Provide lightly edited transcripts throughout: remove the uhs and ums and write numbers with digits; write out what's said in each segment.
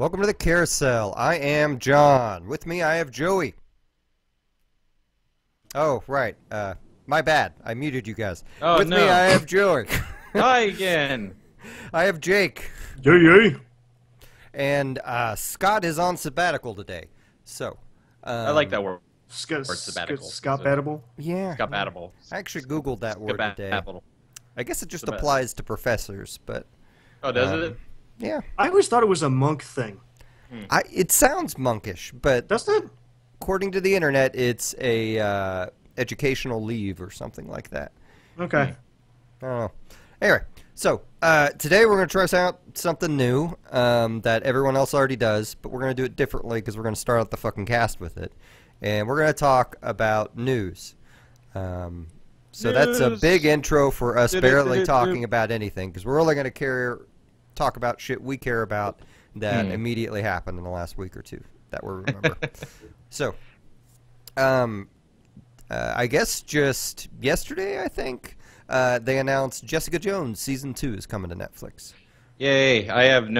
Welcome to the Carousel. I am John. With me, I have Joey. Oh, right. My bad. I muted you guys. Oh, With no. me, I have Joey. Hi again. I have Jake. Yay, yay. And Scott is on sabbatical today. So, I like that word. Sabbatical. Yeah. Scottbatical. I actually Googled that word today. Scottbatical. I guess it just applies to professors, but... Oh, does it? Yeah. I always thought it was a monk thing. It sounds monkish, but... Doesn't it? According to the internet, it's a educational leave or something like that. Okay. I don't know. Anyway, so today we're going to try out something new that everyone else already does, but we're going to do it differently because we're going to start out the fucking cast with it. And we're going to talk about news. So that's a big intro for us barely talking about anything because we're only going to talk about shit we care about that immediately happened in the last week or two that we remember. So, I guess just yesterday, I think, they announced Jessica Jones Season 2 is coming to Netflix. Yay! I'm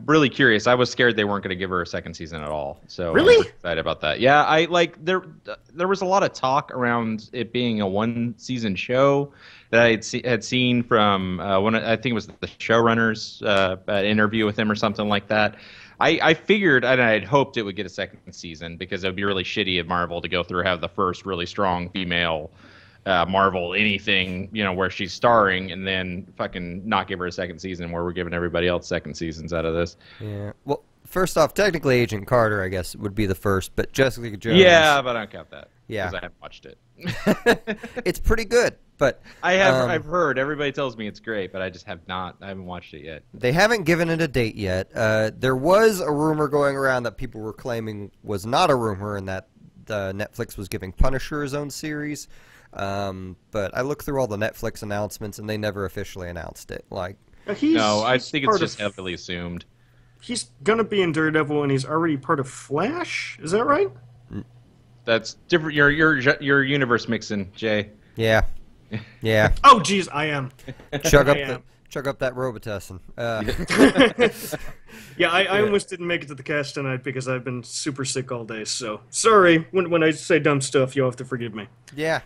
really curious. I was scared they weren't going to give her a second season at all. So really I'm excited about that. Yeah, there was a lot of talk around it being a one-season show that I had seen from one. I think it was the showrunners an interview with him or something like that. I figured and I'd hoped it would get a second season because it would be really shitty of Marvel to go through have the first really strong female Marvel anything, where she's starring and then fucking not give her a second season where we're giving everybody else second seasons out of this. Yeah. Well, first off, technically Agent Carter, I guess, would be the first, but Jessica Jones... Yeah, but I don't count that. Yeah. Because I haven't watched it. It's pretty good, but... I've heard. Everybody tells me it's great, but I just have not. I haven't watched it yet. They haven't given it a date yet. There was a rumor going around that people were claiming was not a rumor and that Netflix was giving Punisher his own series. But I looked through all the Netflix announcements and they never officially announced it. No, I think it's just heavily assumed. He's gonna be in Daredevil and he's already part of Flash. Is that right? That's different. Your universe mixing, Jay. Yeah. Yeah. Oh, geez, I am. Chug up that Robitussin. Yeah, I almost didn't make it to the cast tonight because I've been super sick all day. So sorry when I say dumb stuff. You'll have to forgive me. Yeah.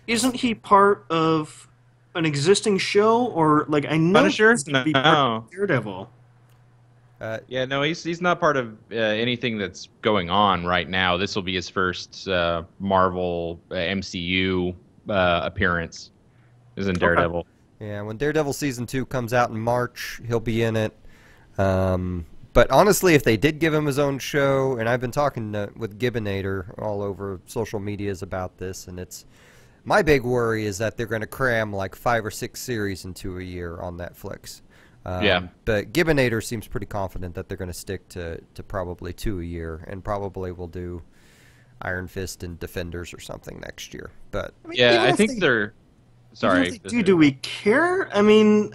Isn't he part of an existing show or like I know Punisher? he's gonna be part of Daredevil? Yeah, no, he's not part of anything that's going on right now. This will be his first Marvel MCU appearance. Is in Daredevil. Okay. Yeah, when Daredevil Season 2 comes out in March, he'll be in it. But honestly, if they did give him his own show, and I've been talking with Gibbinator all over social medias about this, and my big worry is that they're going to cram like 5 or 6 series into a year on Netflix. Yeah. But Gibbinator seems pretty confident that they're going to stick to probably 2 a year, and probably will do Iron Fist and Defenders or something next year. But yeah, I think they're... Sorry. Do we care? I mean,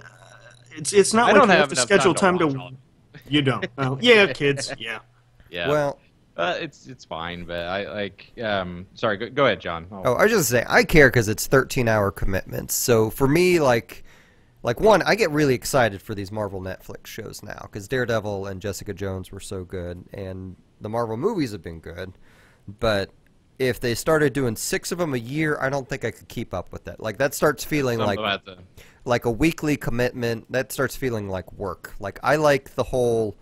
it's not like you have to schedule time to... You don't. Oh, yeah, kids. Yeah. Yeah. Well... it's fine, but I like... sorry, go ahead, John. I was just saying, I care because it's 13-hour commitments. So for me, like one, I get really excited for these Marvel Netflix shows now because Daredevil and Jessica Jones were so good, and the Marvel movies have been good. But if they started doing 6 of them a year, I don't think I could keep up with that. Like that starts feeling like a weekly commitment. That starts feeling like work. Like I like the whole,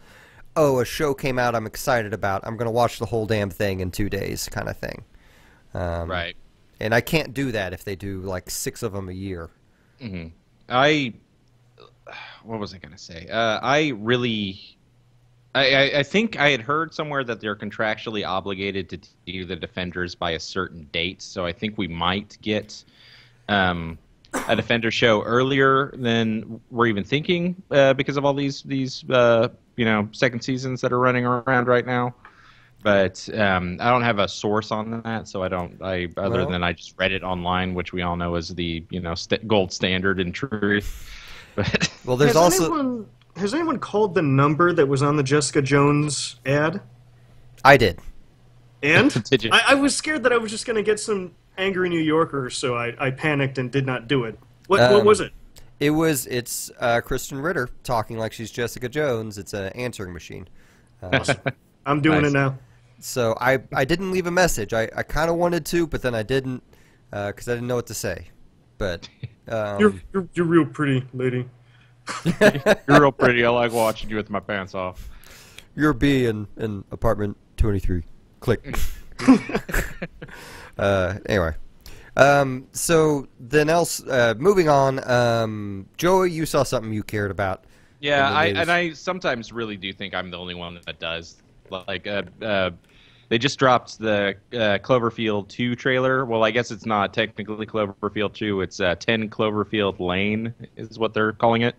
a show came out I'm excited about. I'm going to watch the whole damn thing in 2 days kind of thing. Right. And I can't do that if they do like 6 of them a year. Mm-hmm. What was I going to say? I think I had heard somewhere that they're contractually obligated to do the Defenders by a certain date, so I think we might get a Defender show earlier than we're even thinking because of all these second seasons that are running around right now. But I don't have a source on that, so other than I just read it online, which we all know is the gold standard in truth. But well, there's also. Has anyone called the number that was on the Jessica Jones ad? I did. And? Did you? I was scared that I was just going to get some angry New Yorkers, so I panicked and did not do it. What was it? It's Kristen Ritter talking like she's Jessica Jones. It's an answering machine. Awesome. I'm doing it now. So I didn't leave a message. I kind of wanted to, but then I didn't because I didn't know what to say. But you're real pretty, lady. You're real pretty. I like watching you with my pants off. You're B in apartment 23. Click. Anyway. So then moving on, Joey, you saw something you cared about. Yeah, I sometimes really do think I'm the only one that does. Like, they just dropped the Cloverfield 2 trailer. Well, I guess it's not technically Cloverfield 2. It's 10 Cloverfield Lane is what they're calling it.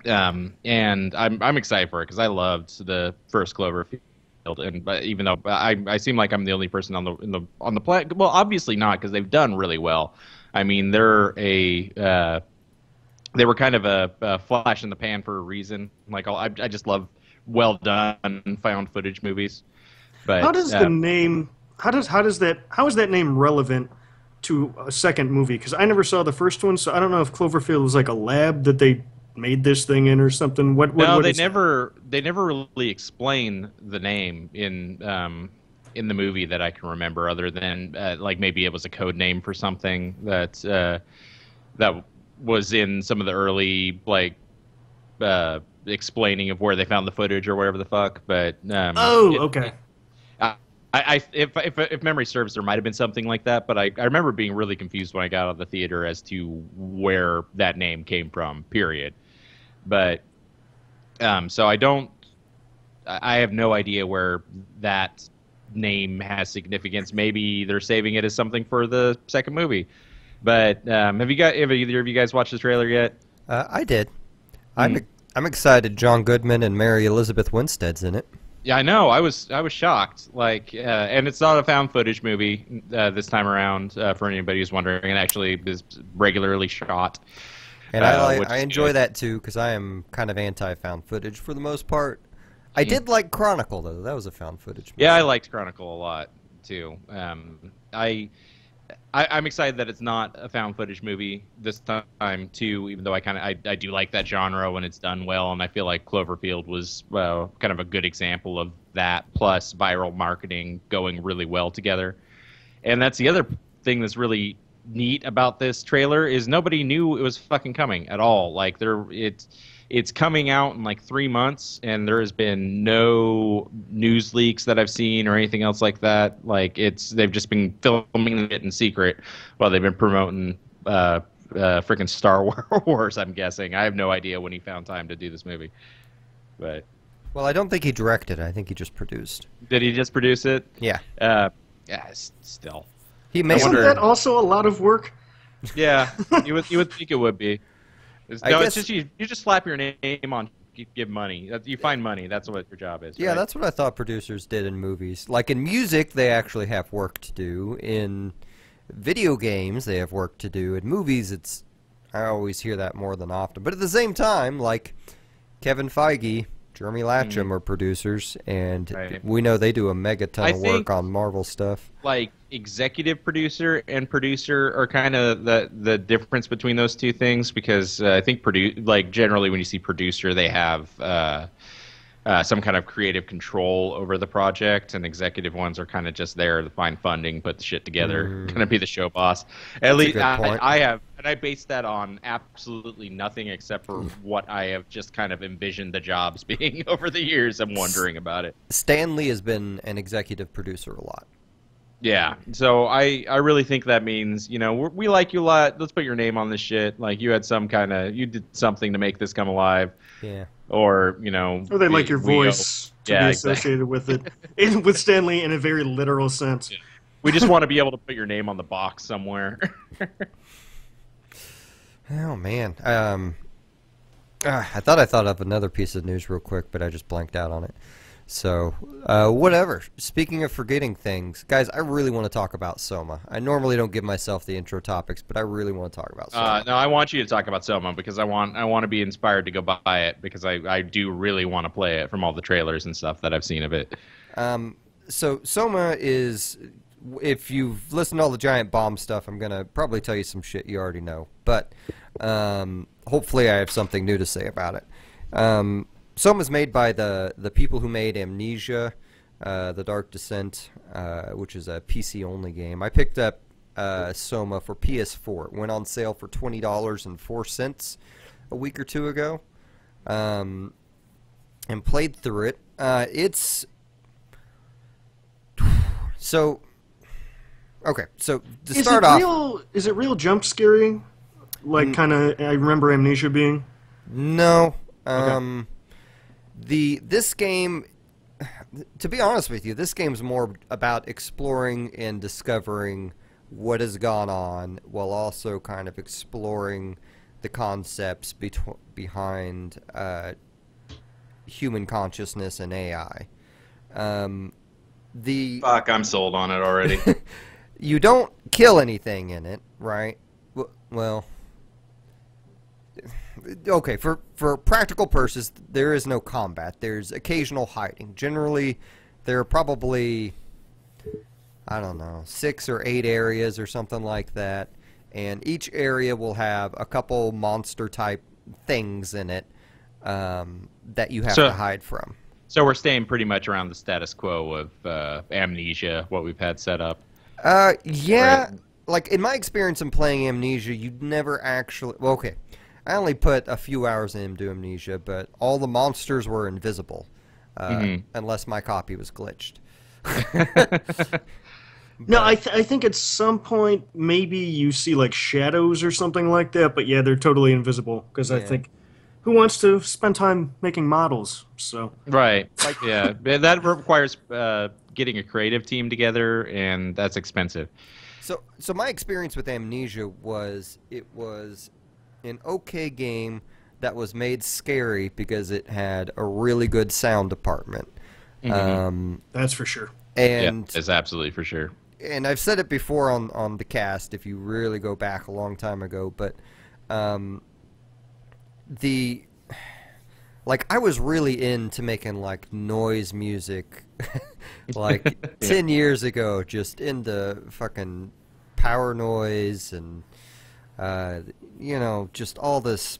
And I'm excited for it because I loved the first Cloverfield. But even though I seem like I'm the only person on the planet, well, obviously not, because they've done really well. I mean, they were kind of a flash in the pan for a reason. Like, I just love well done found footage movies. But how does the name? How is that name relevant to a second movie? Because I never saw the first one, so I don't know if Cloverfield was like a lab that they made this thing in or something. No, they never really explain the name in the movie that I can remember, other than like maybe it was a code name for something that was in some of the early like explaining of where they found the footage or whatever the fuck. But okay. If memory serves, there might have been something like that, but I remember being really confused when I got out of the theater as to where that name came from. Period. But so I have no idea where that name has significance. Maybe they're saving it as something for the second movie. But have either of you guys watched the trailer yet? I did. I'm excited. John Goodman and Mary Elizabeth Winstead's in it. Yeah, I know. I was shocked. Like, and it's not a found footage movie this time around. For anybody who's wondering, it actually is regularly shot. And I enjoy that too, because I am kind of anti-found footage for the most part. I did like Chronicle though; that was a found footage movie. Yeah, I liked Chronicle a lot too. I'm excited that it's not a found footage movie this time too, even though I do like that genre when it's done well, and I feel like Cloverfield was kind of a good example of that, plus viral marketing going really well together. And that's the other thing that's really neat about this trailer is nobody knew it was fucking coming at all. Like it's coming out in like 3 months, and there has been no news leaks that I've seen or anything else like that. Like they've just been filming it in secret while they've been promoting freaking Star Wars. I'm guessing. I have no idea when he found time to do this movie, but well, I don't think he directed it. I think he just produced. Did he just produce it? Yeah. Yeah. Still. Isn't that also a lot of work? Yeah, you would think it would be. It's just you just slap your name on, give money. You find money. That's what your job is. Yeah, right? That's what I thought producers did in movies. Like in music, they actually have work to do. In video games, they have work to do. In movies, I always hear that more than often. But at the same time, like Kevin Feige, Jeremy Latcham are producers, and we know they do a mega ton of work on Marvel stuff. Like executive producer and producer are kind of the difference between those two things, because I think generally when you see producer, they have some kind of creative control over the project, and executive ones are kind of just there to find funding, put the shit together, kind of be the show boss. At least I have, and I base that on absolutely nothing except for what I have just kind of envisioned the jobs being over the years. I'm wondering about it. Stan Lee has been an executive producer a lot. Yeah, so I really think that means, we like you a lot. Let's put your name on this shit. Like you did something to make this come alive. Yeah. Or they like your voice to be associated with it, with Stan Lee in a very literal sense. Yeah. We just want to be able to put your name on the box somewhere. Oh man, I thought of another piece of news real quick, but I just blanked out on it. So, whatever. Speaking of forgetting things, guys, I really want to talk about Soma. I normally don't give myself the intro topics, but I really want to talk about Soma. No, I want you to talk about Soma because I want to be inspired to go buy it, because I do really want to play it from all the trailers and stuff that I've seen of it. So Soma is, if you've listened to all the Giant Bomb stuff, I'm going to probably tell you some shit you already know. But Hopefully I have something new to say about it. Soma's made by the people who made Amnesia, The Dark Descent, which is a PC-only game. I picked up Soma for PS4. It went on sale for $20.04 a week or two ago, and played through it. It's so okay. So to start off, is it real jump scary? Like kind of, I remember Amnesia being. No. Okay. This game, to be honest with you, this game's more about exploring and discovering what has gone on, while also kind of exploring the concepts behind human consciousness and AI. Fuck, I'm sold on it already. You don't kill anything in it, right? Well, okay, for practical purposes, there is no combat. There's occasional hiding. Generally, there are probably, I don't know, 6 or 8 areas or something like that, and each area will have a couple monster-type things in it that you have to hide from. So we're staying pretty much around the status quo of Amnesia, what we've had set up. Yeah. Right. Like, in my experience in playing Amnesia, you'd never actually... Well, okay. I only put a few hours into Amnesia, but all the monsters were invisible, unless my copy was glitched. No, I think at some point maybe you see like shadows or something like that, but yeah, they're totally invisible because I think who wants to spend time making models? So right, yeah, that requires getting a creative team together, and that's expensive. So my experience with Amnesia was it was an okay game that was made scary because it had a really good sound department. That's for sure. And yeah, it's absolutely for sure. And I've said it before on the cast, if you really go back a long time ago, but I was really into making like noise music like 10 years ago, just into fucking power noise and you know, just all this.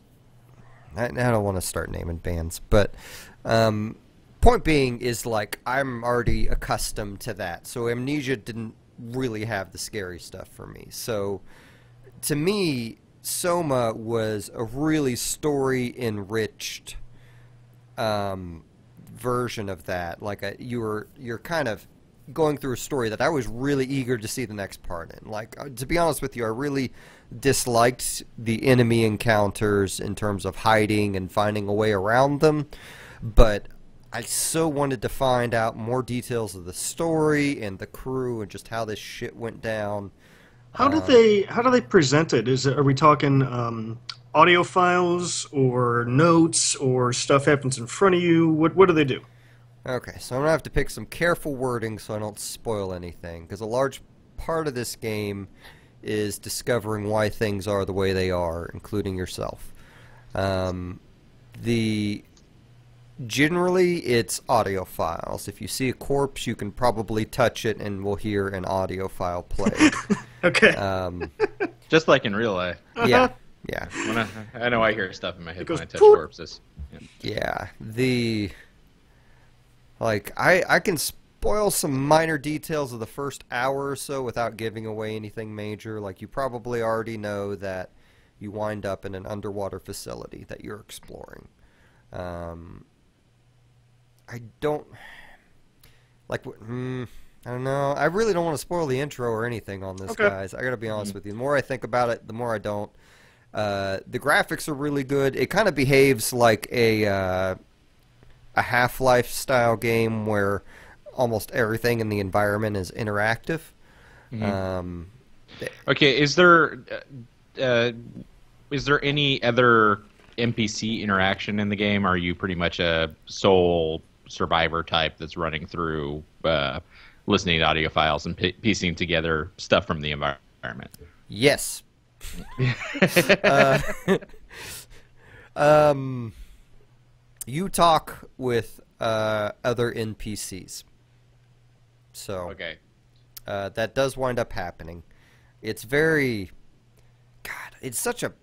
I don't want to start naming bands, but point being is like I'm already accustomed to that, so Amnesia didn't really have the scary stuff for me. So to me, Soma was a really story-enriched version of that. Like you're kind of going through a story that I was really eager to see the next part in. Like, to be honest with you, I really disliked the enemy encounters in terms of hiding and finding a way around them, but I so wanted to find out more details of the story and the crew and just how this shit went down. How do they present it? Are we talking audio files or notes or stuff happens in front of you? What do they do? Okay, so I'm going to have to pick some careful wording so I don't spoil anything, because a large part of this game is discovering why things are the way they are, including yourself. Generally, it's audio files. If you see a corpse, you can probably touch it and we'll hear an audio file play. Okay. Just like in real life. Yeah, yeah. When I know I hear stuff in my head when I touch poop. corpses. Yeah, I can spoil some minor details of the first hour or so without giving away anything major. Like, you probably already know that you wind up in an underwater facility that you're exploring. I don't know. I really don't want to spoil the intro or anything on this, guys. I gotta be honest with you. The more I think about it, the more I don't. The graphics are really good. It kind of behaves like a Half-Life style game where almost everything in the environment is interactive. Okay, is there any other NPC interaction in the game? Or are you pretty much a sole survivor type that's running through listening to audio files and piecing together stuff from the environment? Yes. You talk with other NPCs. So okay. That does wind up happening. It's very... God, it's such a...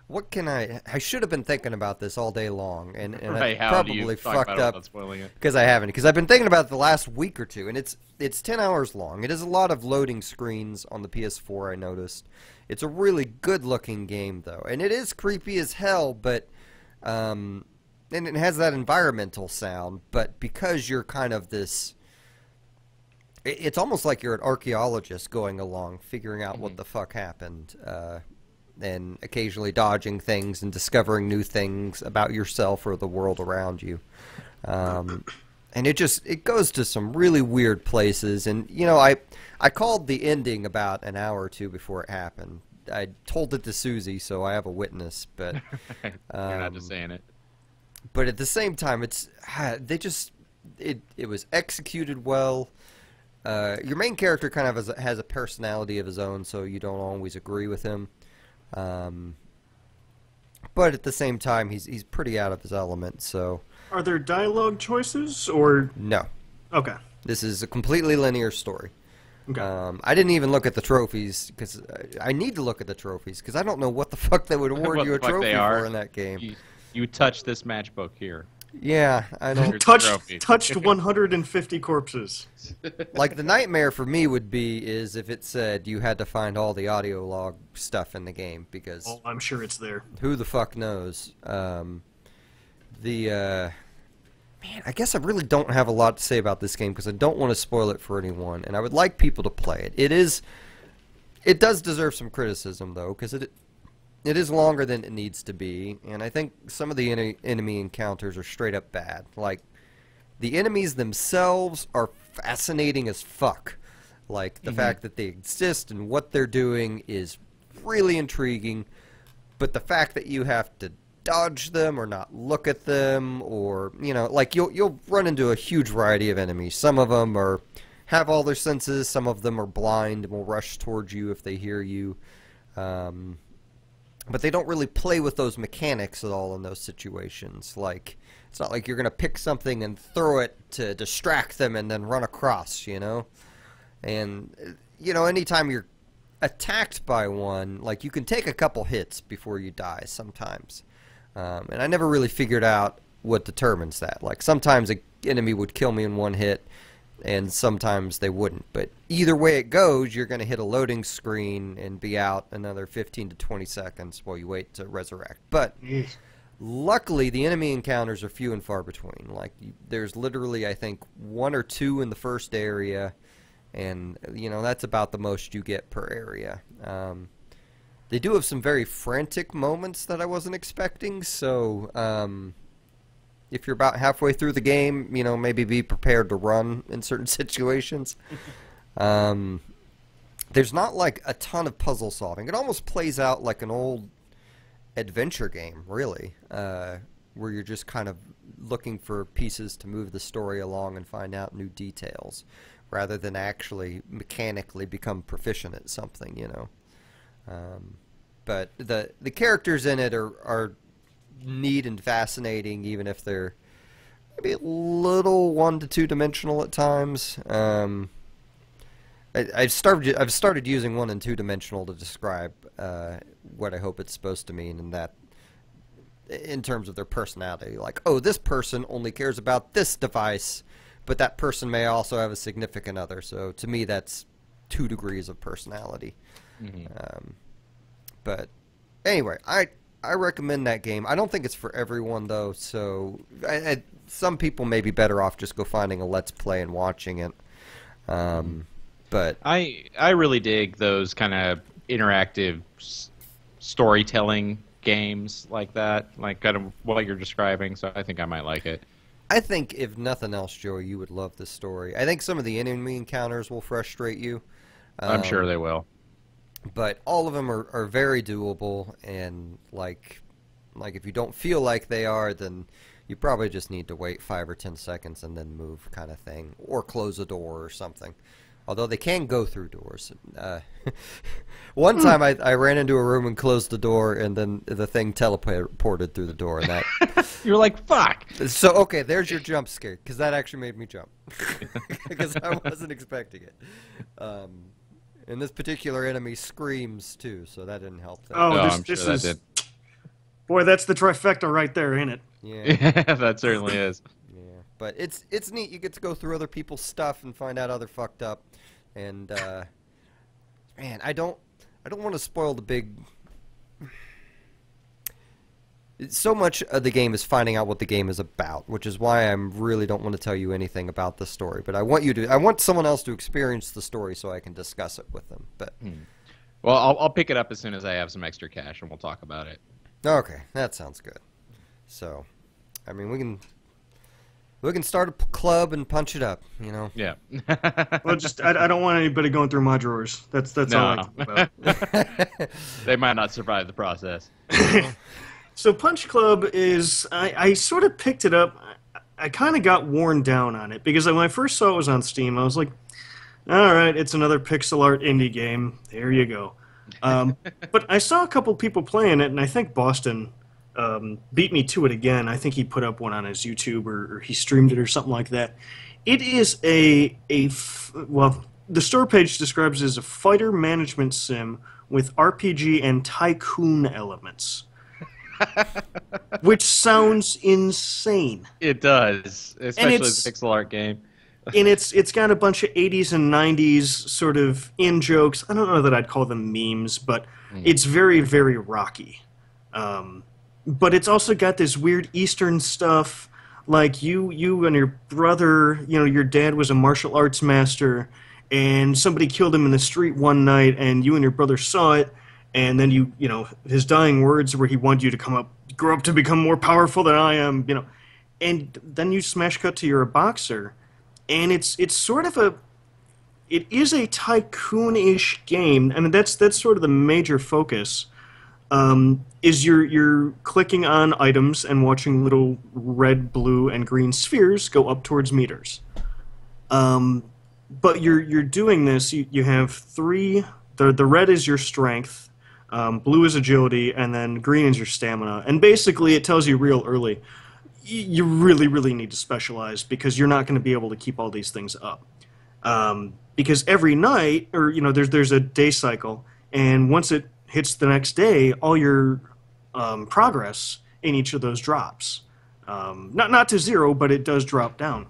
what can I should have been thinking about this all day long, and Right, I how do you probably talk fucked about it up without spoiling it? because I haven't. Because I've been thinking about it the last week or two, and it's 10 hours long. It is a lot of loading screens on the PS4. I noticed. It's a really good-looking game though, and it is creepy as hell. But and it has that environmental sound. But because you're kind of this. It's almost like you're an archaeologist going along, figuring out what the fuck happened, and occasionally dodging things and discovering new things about yourself or the world around you. And it goes to some really weird places. And, you know, I called the ending about an hour or two before it happened. I told it to Susie, so I have a witness, but... You're not just saying it. But at the same time, it was executed well. Your main character kind of has a personality of his own, so you don't always agree with him. But at the same time, he's pretty out of his element. So, Are there dialogue choices or no, okay? this is a completely linear story. Okay. I didn't even look at the trophies because I need to look at the trophies because I don't know what the fuck they would award What you a the fuck trophy they are. for in that game. You touch this matchbook here. Yeah, I don't. Here's the trophy. Touched 150 corpses. Like, the nightmare for me would be is if it said you had to find all the audio log stuff in the game because Oh, I'm sure it's there. who the fuck knows. Man, I guess I really don't have a lot to say about this game because I don't want to spoil it for anyone, and I would like people to play it. It does deserve some criticism though because it is longer than it needs to be, and I think some of the enemy encounters are straight up bad. Like, the enemies themselves are fascinating as fuck. Like, the fact that they exist and what they're doing is really intriguing, but the fact that you have to dodge them or not look at them, or, you know, like, you'll run into a huge variety of enemies. Some of them have all their senses, some of them are blind and will rush towards you if they hear you. But they don't really play with those mechanics at all in those situations. Like, it's not like you're going to pick something and throw it to distract them and then run across, you know? And, you know, anytime you're attacked by one, like, you can take a couple hits before you die sometimes. And I never really figured out what determines that. Like, sometimes an enemy would kill me in one hit, and sometimes they wouldn't. But either way it goes, you're going to hit a loading screen and be out another 15 to 20 seconds while you wait to resurrect. But luckily, the enemy encounters are few and far between. Like, there's literally, I think, 1 or 2 in the first area, and, you know, that's about the most you get per area. They do have some very frantic moments that I wasn't expecting, so... if you're about halfway through the game, you know, maybe be prepared to run in certain situations. There's not, like, a ton of puzzle solving. It almost plays out like an old adventure game, really, where you're just kind of looking for pieces to move the story along and find out new details, rather than actually mechanically become proficient at something, you know. But the characters in it are neat and fascinating, even if they're maybe a little 1 to 2 dimensional at times. I've started using 1 and 2 dimensional to describe what I hope it's supposed to mean, and that in terms of their personality. Like, oh, this person only cares about this device, but that person may also have a significant other. So to me, that's 2 degrees of personality. But anyway, I recommend that game. I don't think it's for everyone, though, so some people may be better off just go finding a Let's Play and watching it. But I really dig those kind of interactive storytelling games like that, like kind of what you're describing, so I think I might like it. I think, if nothing else, Joey, you would love this story. I think some of the enemy encounters will frustrate you. I'm sure they will. But all of them are very doable, and like if you don't feel like they are, then you probably just need to wait 5 or 10 seconds and then move, kind of thing, or close a door or something. Although they can go through doors. One time I ran into a room and closed the door, and then the thing teleported through the door, and that. You're like, fuck. So okay, there's your jump scare, because that actually made me jump, because I wasn't expecting it. And this particular enemy screams too, so that didn't help. Oh, I'm sure this that is did. Boy, that's the trifecta right there, ain't it? Yeah, Yeah, that certainly is. yeah. But it's neat. You get to go through other people's stuff and find out how they're fucked up. And man, I don't want to spoil the big. So much of the game is finding out what the game is about, which is why I really don't want to tell you anything about the story. But I want someone else to experience the story so I can discuss it with them. But Well, I'll pick it up as soon as I have some extra cash, and we'll talk about it. okay, that sounds good. So, I mean, we can start a club and punch it up, you know. Yeah. Well, just I don't want anybody going through my drawers. That's all I No. think about. They might not survive the process. So Punch Club is I sort of picked it up. I kind of got worn down on it because when I first saw it was on Steam, I was like, all right, it's another pixel art indie game. There you go. But I saw a couple people playing it, and I think Boston beat me to it again. I think he put up one on his YouTube or he streamed it or something like that. It is well, the store page describes it as a fighter management sim with RPG and tycoon elements. Which sounds insane. It does, especially as a pixel art game. And it's got a bunch of 80s and 90s sort of in-jokes. I don't know that I'd call them memes, but it's very, very rocky. But it's also got this weird Eastern stuff, like you and your brother, your dad was a martial arts master, and somebody killed him in the street one night, and you and your brother saw it, and then his dying words where he wanted you to grow up to become more powerful than I am, and then you smash cut to you're a boxer, and it's sort of it is a tycoon-ish game. I mean, that's sort of the major focus. Is you're clicking on items and watching little red, blue, and green spheres go up towards meters. But you're doing this. You have three. The red is your strength, blue is agility, and then green is your stamina. And basically, it tells you real early, you really, really need to specialize because you're not going to be able to keep all these things up. Because every night, or there's a day cycle, and once it hits the next day, all your progress in each of those drops. Not to zero, but it does drop down.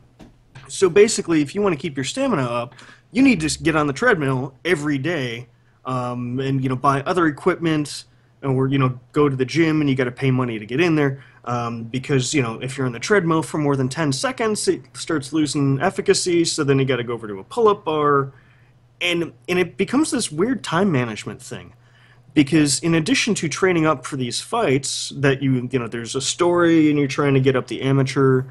So basically, if you want to keep your stamina up, you need to get on the treadmill every day, and buy other equipment, or go to the gym, and you got to pay money to get in there, because if you're on the treadmill for more than 10 seconds, it starts losing efficacy. So then you got to go over to a pull-up bar, and it becomes this weird time management thing. Because in addition to training up for these fights, that there's a story and you're trying to get up the amateur,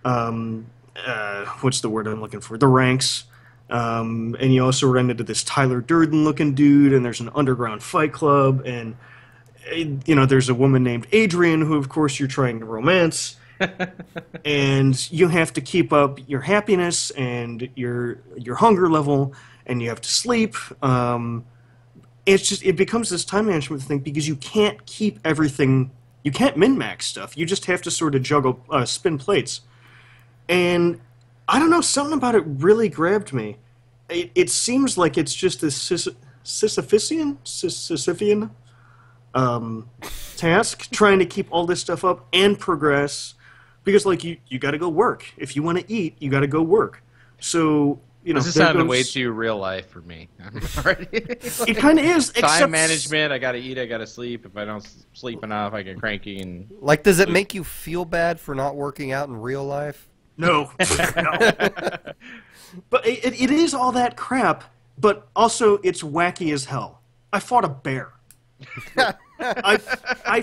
what's the word I'm looking for? The ranks. And you also run into this Tyler Durden-looking dude, and there's an underground fight club, and there's a woman named Adrian who, of course, you're trying to romance. And you have to keep up your happiness and your hunger level, and you have to sleep. It becomes this time management thing because you can't keep everything. You can't min-max stuff. You just have to sort of juggle, spin plates. And I don't know, something about it really grabbed me. It seems like it's just this Sisyphean task, trying to keep all this stuff up and progress. Because, you got to go work. If you want to eat, you got to go work. So... this is sounding way too real life for me. It kind of is. Time management. I gotta eat. I gotta sleep. If I don't sleep enough, I get cranky and. Does it make you feel bad for not working out in real life? No. No. But it is all that crap. But also, it's wacky as hell. I fought a bear. I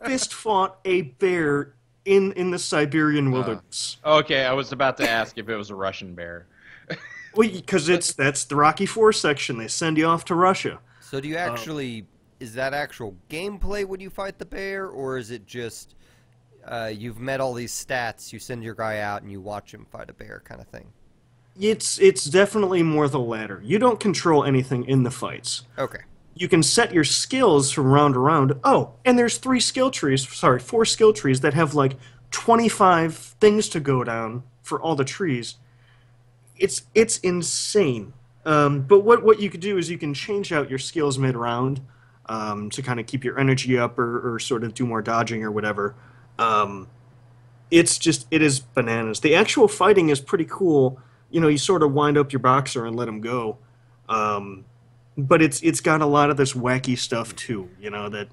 fist fought a bear in the Siberian wilderness. Okay, I was about to ask if it was a Russian bear. Well, because that's the Rocky IV section. They send you off to Russia. So do you actually... is that actual gameplay when you fight the bear, or is it just you've met all these stats, you send your guy out, and you watch him fight a bear kind of thing? It's definitely more the latter. You don't control anything in the fights. Okay. You can set your skills from round to round. Oh, and there's 4 skill trees that have 25 things to go down for all the trees. It's insane. But what you could do is you can change out your skills mid-round. to kind of keep your energy up or sort of do more dodging or whatever. Um, it is bananas. The actual fighting is pretty cool. You know, you sort of wind up your boxer and let him go. Um, but it's got a lot of this wacky stuff too. You know that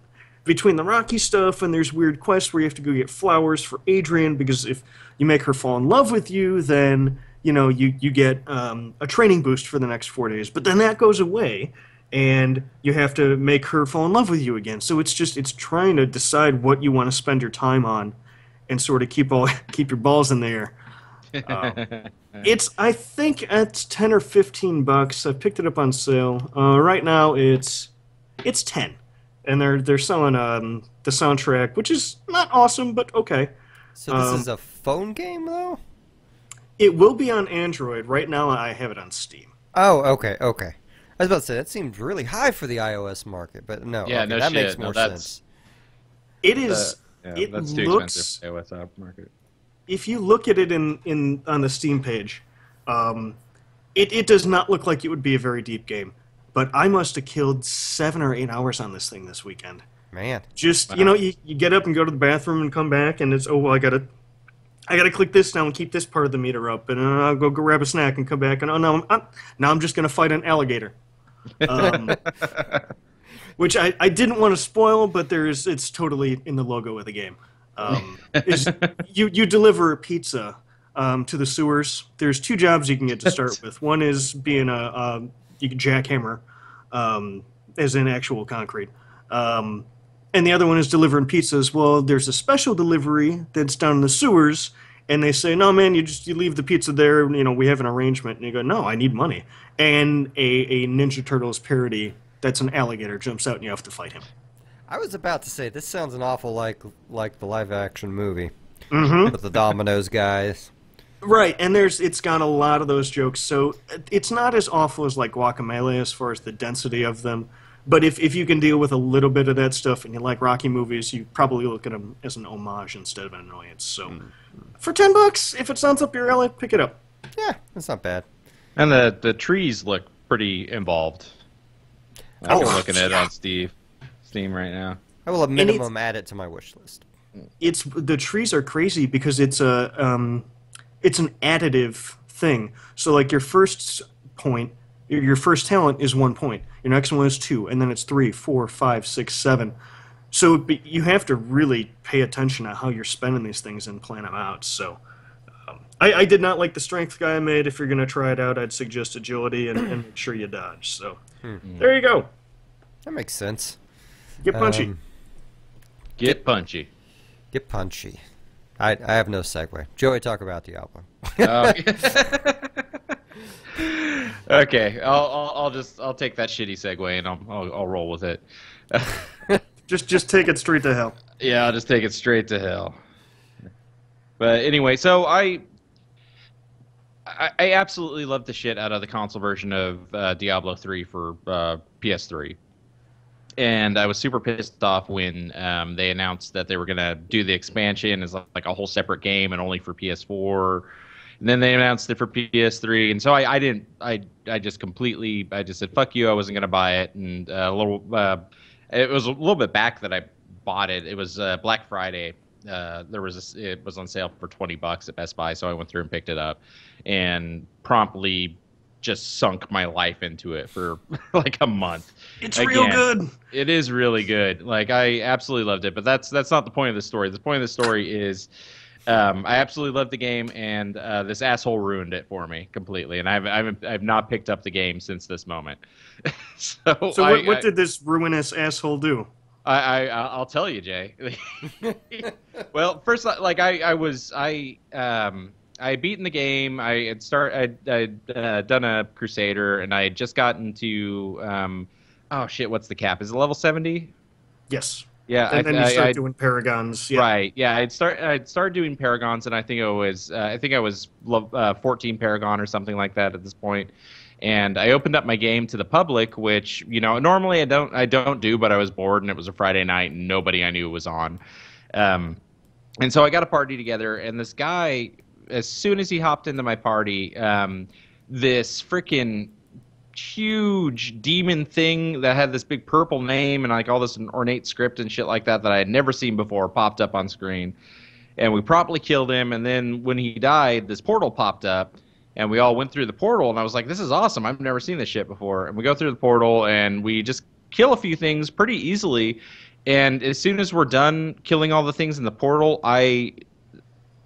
between the Rocky stuff and there's weird quests where you have to go get flowers for Adrian because if you make her fall in love with you, then you know you get a training boost for the next 4 days. But then that goes away, and you have to make her fall in love with you again. So it's trying to decide what you want to spend your time on, and sort of keep your balls in the air. Um, I think it's $10 or $15. I picked it up on sale. Right now it's 10, and they're selling the soundtrack, which is not awesome, but okay. So this is a phone game, though? It will be on Android. Right now, I have it on Steam. Oh, okay, okay. I was about to say, that seems really high for the iOS market, but no, Yeah, okay, no that shit. makes No, more that's- sense. It is. Yeah, It that's too looks. expensive for the iOS app market. If you look at it in on the Steam page, it does not look like it would be a very deep game. But I must have killed 7 or 8 hours on this thing this weekend. Man. Just Wow. you know, you get up and go to the bathroom and come back, and it's well, I gotta click this now and keep this part of the meter up, and I'll go grab a snack and come back, and now I'm just gonna fight an alligator, um, which I didn't want to spoil, but it's totally in the logo of the game. Is you deliver pizza to the sewers. There's 2 jobs you can get to start with. One is being you can jackhammer, as in actual concrete. And the other one is delivering pizzas. Well, there's a special delivery that's down in the sewers, and they say, "No, man, you leave the pizza there. You know, we have an arrangement." And you go, "No, I need money." And a Ninja Turtles parody that's an alligator jumps out, and you have to fight him. I was about to say, this sounds an awful like the live-action movie Mm-hmm. with the Domino's guys. Right, and it's got a lot of those jokes. So it's not as awful as like Guacamelee as far as the density of them. But if you can deal with a little bit of that stuff and you like Rocky movies, you probably look at them as an homage instead of an annoyance. So for $10, if it sounds up your alley, pick it up. Yeah, that's not bad. And the trees look pretty involved. I'm looking at it on Steam right now. I will at minimum add it to my wish list. The trees are crazy because it's an additive thing. So like your first point, your first talent is 1 point. Your next one is 2, and then it's 3, 4, 5, 6, 7. So you have to really pay attention to how you're spending these things and plan them out. So I did not like the strength guy I made. If you're going to try it out, I'd suggest agility and make sure you dodge. So there you go. That makes sense. Get punchy. Get punchy. Get punchy. I have no segue. Joey, talk about Diablo. Okay, I'll take that shitty segue and I'll roll with it. Just take it straight to hell. Yeah, I'll just take it straight to hell. But anyway, so I absolutely love the shit out of the console version of Diablo 3 for PS3. And I was super pissed off when they announced that they were going to do the expansion as like a whole separate game and only for PS4. And then they announced it for PS3, and so I just said fuck you. I wasn't gonna buy it, and it was a little bit back that I bought it. It was Black Friday. It was on sale for $20 at Best Buy, so I went through and picked it up, and promptly just sunk my life into it for like a month. It's real good. It is really good. Like I absolutely loved it, but that's not the point of the story. The point of the story is. I absolutely loved the game, and this asshole ruined it for me completely. And I've not picked up the game since this moment. So what did this ruinous asshole do? I'll tell you, Jay. Well, first, like I had beaten the game. I'd done a Crusader, and I had just gotten to oh shit, what's the cap? Is it level 70? Yes. Yeah, and then you start doing Paragons. Yeah. Right. Yeah, I'd started doing Paragons, and I think I was 14 Paragon or something like that at this point. And I opened up my game to the public, which normally I don't do, but I was bored, and it was a Friday night, and nobody I knew was on. And so I got a party together, and this guy, as soon as he hopped into my party, this freaking huge demon thing that had this big purple name and like all this ornate script and shit like that that I had never seen before popped up on screen. And we promptly killed him, and then when he died, this portal popped up, and we all went through the portal, and I was like, this is awesome. I've never seen this shit before. And we go through the portal, and we just kill a few things pretty easily, and as soon as we're done killing all the things in the portal, I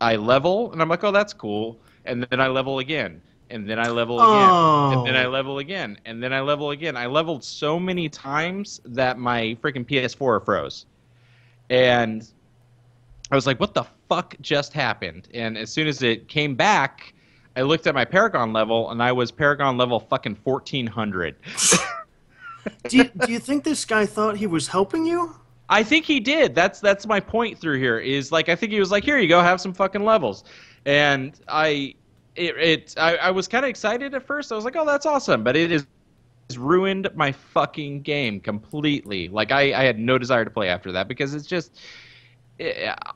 level, and I'm like, oh, that's cool. And then I level again, and then I level again, and then I level again, and then I level again. I leveled so many times that my freaking PS4 froze. And I was like, what the fuck just happened? And as soon as it came back, I looked at my Paragon level, and I was Paragon level fucking 1400. Do you think this guy thought he was helping you? I think he did. That's my point through here. Is like I think he was like, here you go, have some fucking levels. And I was kind of excited at first. I was like, oh, that's awesome. But it has ruined my fucking game completely. Like I had no desire to play after that because it's just.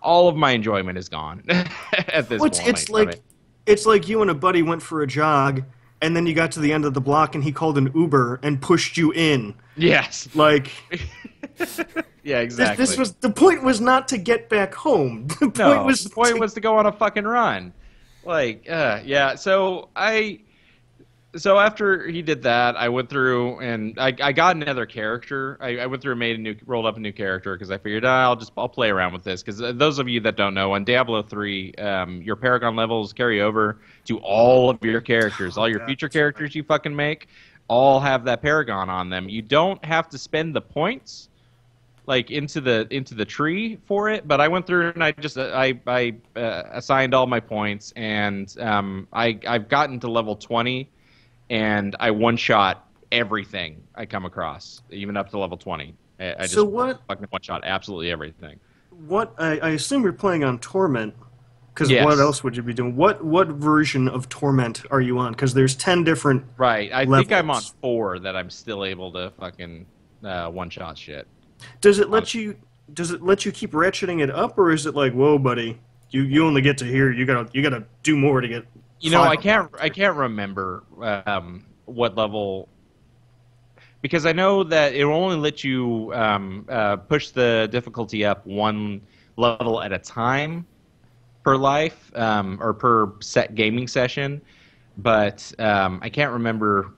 All of my enjoyment is gone at this point. It's like you and a buddy went for a jog, and then you got to the end of the block, and he called an Uber and pushed you in. Yes. Like. Yeah, exactly. The point was not to get back home. The point was to go on a fucking run. Like, yeah. So after he did that, I went through and I got another character. I went through and rolled up a new character because I figured I'll play around with this. Because those of you that don't know, on Diablo 3, your Paragon levels carry over to all of your characters. All your future characters you fucking make all have that Paragon on them. You don't have to spend the points like into the tree for it, but I went through and I assigned all my points, and I've gotten to level 20. And I one-shot everything I come across, even up to level 20. I just fucking one-shot absolutely everything. I assume you're playing on Torment, because yes. What else would you be doing? What version of Torment are you on? Because there's 10 different Right, I levels. think I'm on 4 that I'm still able to fucking one-shot shit. Does it let you keep ratcheting it up, or is it like, whoa, buddy, you only get to here, you gotta do more to get... You know, I can't remember what level, because I know that it will only let you push the difficulty up one level at a time per life or per set gaming session. But I can't remember.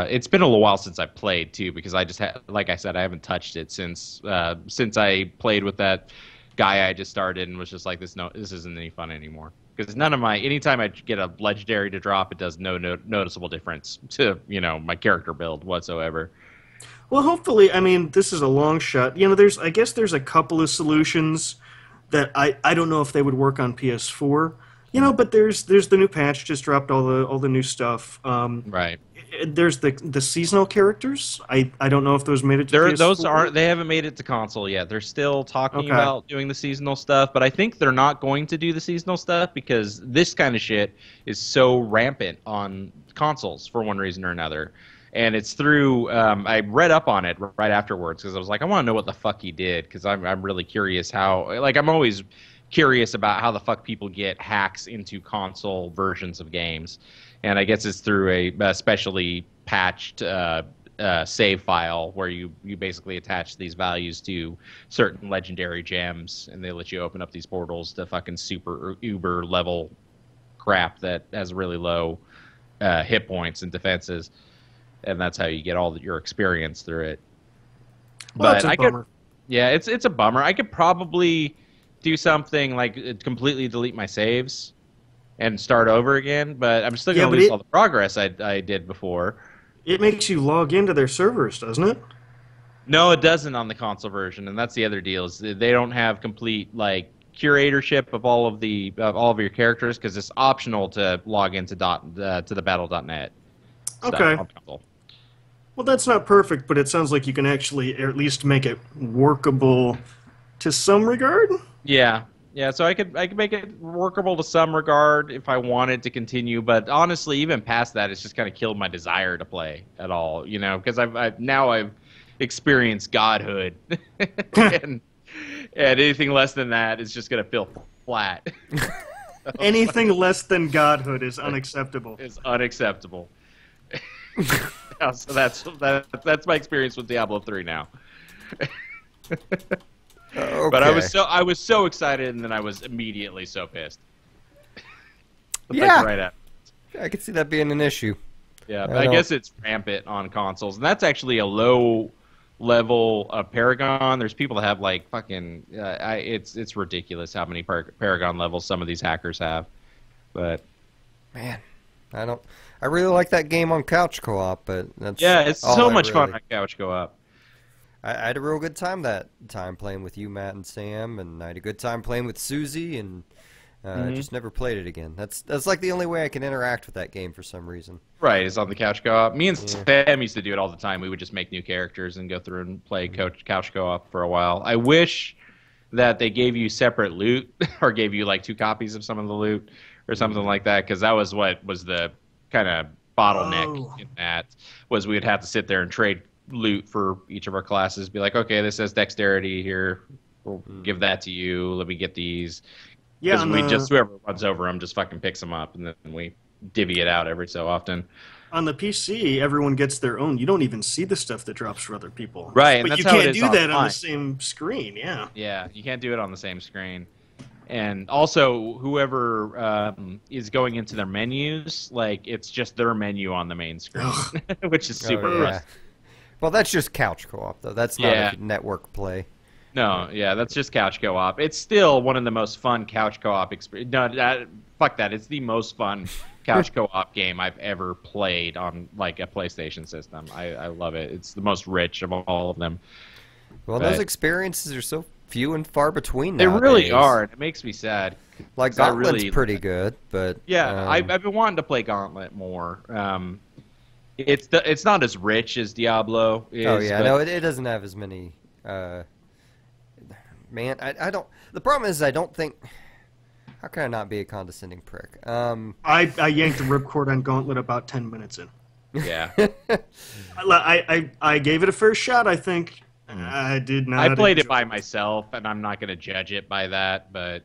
It's been a little while since I played too, because I just like I said, I haven't touched it since I played with that guy I just started and was just like, this isn't any fun anymore. Because anytime I get a legendary to drop, it does no noticeable difference to, my character build whatsoever. Well, hopefully, I mean, this is a long shot. I guess there's a couple of solutions that I don't know if they would work on PS4. But there's the new patch just dropped all the new stuff. Right. There's the seasonal characters. I don't know if those made it to PS4. They haven't made it to console yet. They're still talking about doing the seasonal stuff, but I think they're not going to do the seasonal stuff because this kind of shit is so rampant on consoles for one reason or another. And it's through I read up on it right afterwards because I was like, I want to know what the fuck he did, because I'm really curious how, like, I'm always curious about how the fuck people get hacks into console versions of games. And I guess it's through a specially patched save file where you basically attach these values to certain legendary gems, and they let you open up these portals to fucking super or uber level crap that has really low hit points and defenses, and that's how you get all your experience through it. Well, but that's a bummer. It's a bummer. I could probably do something like completely delete my saves and start over again, but I'm still going to lose all the progress I did before. It makes you log into their servers, doesn't it? No, it doesn't on the console version, and that's the other deal. Is they don't have complete curatorship of all of your characters, because it's optional to log into to the battle.net. Okay. Well, that's not perfect, but it sounds like you can actually at least make it workable to some regard. Yeah. Yeah, so I could make it workable to some regard if I wanted to continue, but honestly, even past that, it's just kind of killed my desire to play at all, because I've experienced Godhood, and anything less than that is just gonna feel flat. Anything less than Godhood is unacceptable. It's unacceptable. Yeah, so that's my experience with Diablo 3 now. Okay. But I was so excited, and then I was immediately so pissed. Yeah. Right at. I could see that being an issue. Yeah, but I guess it's rampant on consoles, and that's actually a low level of Paragon. There's people that have like fucking. It's ridiculous how many Paragon levels some of these hackers have. But man, I really like that game on couch co-op, but that's it's so much fun on couch co-op. I had a real good time that time playing with you, Matt, and Sam, and I had a good time playing with Susie, and I just never played it again. That's like the only way I can interact with that game for some reason. Right, it's on the couch co-op. Me and Sam used to do it all the time. We would just make new characters and go through and play couch co-op for a while. I wish that they gave you separate loot or gave you like 2 copies of some of the loot or something like that, because that was what was the kind of bottleneck in that, was we would have to sit there and trade loot for each of our classes. Be like, okay, this says dexterity here. We'll give that to you. Let me get these. Yeah, Because whoever runs over them just fucking picks them up, and then we divvy it out every so often. On the PC, everyone gets their own. You don't even see the stuff that drops for other people. Right, but and you that's how it can't is do that on online. the same screen. Yeah. Yeah, you can't do it on the same screen. And also, whoever is going into their menus, like, it's just their menu on the main screen, which is super frustrating. Well, that's just couch co-op, though. That's not a network play. No, yeah, that's just couch co-op. It's still one of the most fun couch co-op experience. No, fuck that. It's the most fun couch co-op game I've ever played on, like, a PlayStation system. I love it. It's the most rich of all of them. Well, those experiences are so few and far between They nowadays. really are. It makes me sad. Like, Gauntlet's pretty good, but... Yeah, I've been wanting to play Gauntlet more. It's not as rich as Diablo is. Oh, yeah, no, it doesn't have as many... Man, I don't... The problem is I don't think... How can I not be a condescending prick? I yanked the ripcord on Gauntlet about 10 minutes in. Yeah. I gave it a first shot, I think. I did not. I played it by myself, and I'm not going to judge it by that, but...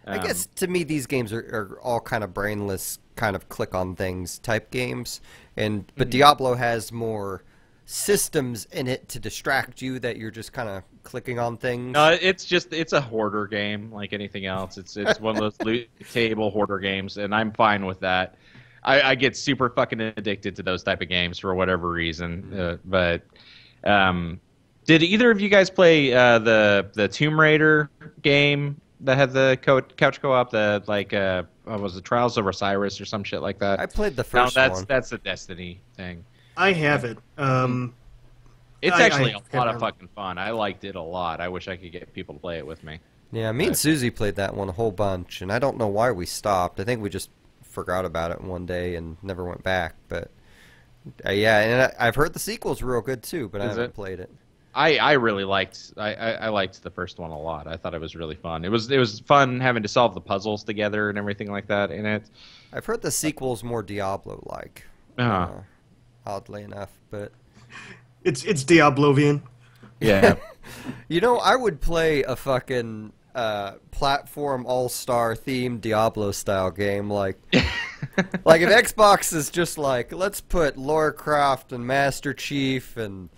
I guess, to me, these games are all kind of brainless, kind of click-on-things type games. But Diablo has more systems in it to distract you that you're just kind of clicking on things. No, it's a hoarder game like anything else. It's one of those loot table hoarder games, and I'm fine with that. I get super fucking addicted to those type of games for whatever reason. Did either of you guys play the Tomb Raider game that had the couch co-op? Was it Trials of Osiris or some shit like that? I played the first one. That's the Destiny thing. I have it. It's actually a lot of fucking fun. I liked it a lot. I wish I could get people to play it with me. Yeah, me and Susie played that one a whole bunch, and I don't know why we stopped. I think we just forgot about it one day and never went back. But yeah, and I've heard the sequel's real good too, but I haven't played it. I really liked I liked the first one a lot. I thought it was really fun. It was fun having to solve the puzzles together and everything like that in it. I've heard the sequel's more Diablo-like, oddly enough, but it's Diablovian. Yeah. You know, I would play a fucking platform all-star themed Diablo-style game, like like if Xbox is just like, let's put Lara Croft and Master Chief and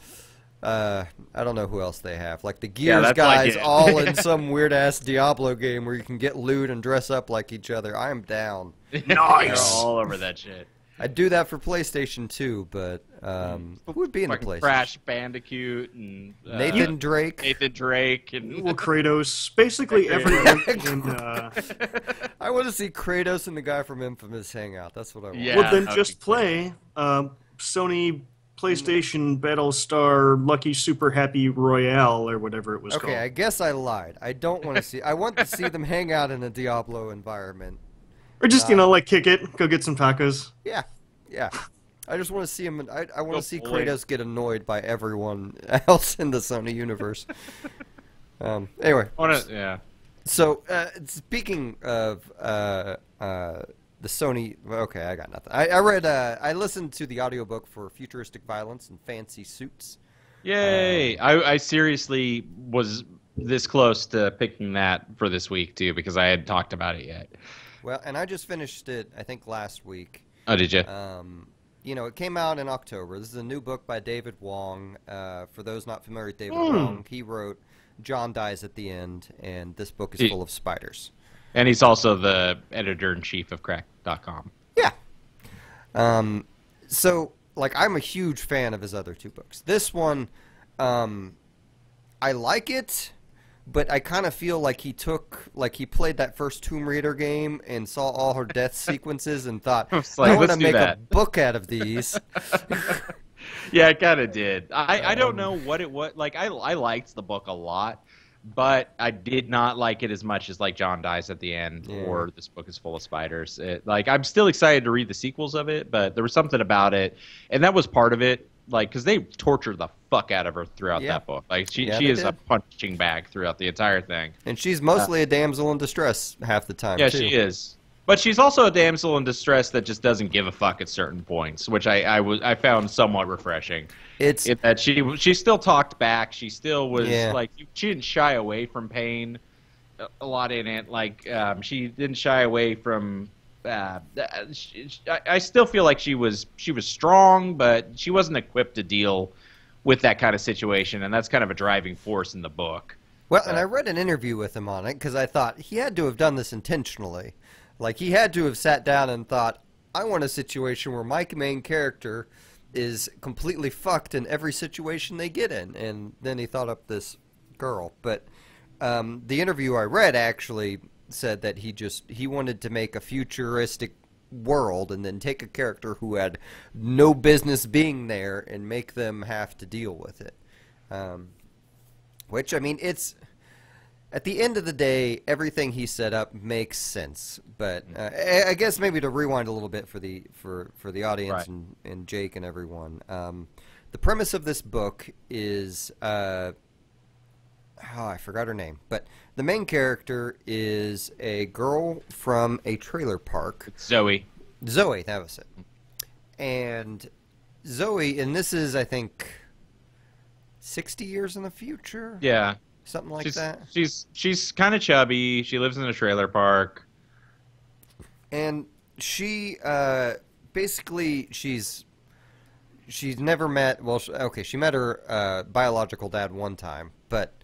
I don't know who else they have. Like the Gears guys all in some weird-ass Diablo game where you can get loot and dress up like each other. I am down. Nice! They're all over that shit. I'd do that for PlayStation 2, but who would be in the PlayStation? Crash Bandicoot and Nathan Drake. And Well, Kratos. Basically everyone in... I want to see Kratos and the guy from Infamous hang out. That's what I want. Yeah. well, then just play Sony... PlayStation Battlestar Lucky Super Happy Royale or whatever it was called. Okay, I guess I lied. I don't want to see... I want to see them hang out in a Diablo environment. Or just, like, kick it, go get some tacos. Yeah, yeah. I just want to see him... I want to see bowling. Kratos get annoyed by everyone else in the Sony universe. Anyway. Yeah. So, speaking of... the Sony... Okay, I got nothing. I listened to the audiobook for Futuristic Violence and Fancy Suits. Yay! I seriously was this close to picking that for this week, too, because I had talked about it yet. Well, and I just finished it, I think, last week. Oh, did you? you know, it came out in October. This is a new book by David Wong. For those not familiar with David Wong, he wrote John Dies at the End, and this book is full of spiders. And he's also the editor-in-chief of Crack.com. Yeah. So, like, I'm a huge fan of his other two books. This one, I like it, but I kind of feel like he played that first Tomb Raider game and saw all her death sequences and thought, I want to make a book out of these. Yeah, it kind of did. I don't know what it was. Like, I liked the book a lot, but I did not like it as much as, like, John Dies at the End or This Book is Full of Spiders. Like, I'm still excited to read the sequels of it, but there was something about it, and that was part of it. Like, because they tortured the fuck out of her throughout that book. Like, she is a punching bag throughout the entire thing. And she's mostly a damsel in distress half the time, yeah, too. she is. But she's also a damsel in distress that just doesn't give a fuck at certain points, which I found somewhat refreshing. It's in that she still talked back. She still was like, she didn't shy away from pain a lot in it. Like, she didn't shy away from. I still feel like she was strong, but she wasn't equipped to deal with that kind of situation, and that's kind of a driving force in the book. Well, and I read an interview with him on it because I thought he had to have done this intentionally. Like, he had to have sat down and thought, I want a situation where my main character is completely fucked in every situation they get in, and then he thought up this girl. But the interview I read actually said that he wanted to make a futuristic world and then take a character who had no business being there and make them have to deal with it. Which, I mean, it's at the end of the day, everything he set up makes sense. But I guess maybe to rewind a little bit for the audience and Jake and everyone, the premise of this book is I forgot her name, but the main character is a girl from a trailer park. Zoe, that was it. And Zoe, and this is, I think, 60 years in the future? Yeah. Something like that. She's kind of chubby. She lives in a trailer park. And she, basically, she's never met, well, she met her biological dad one time, but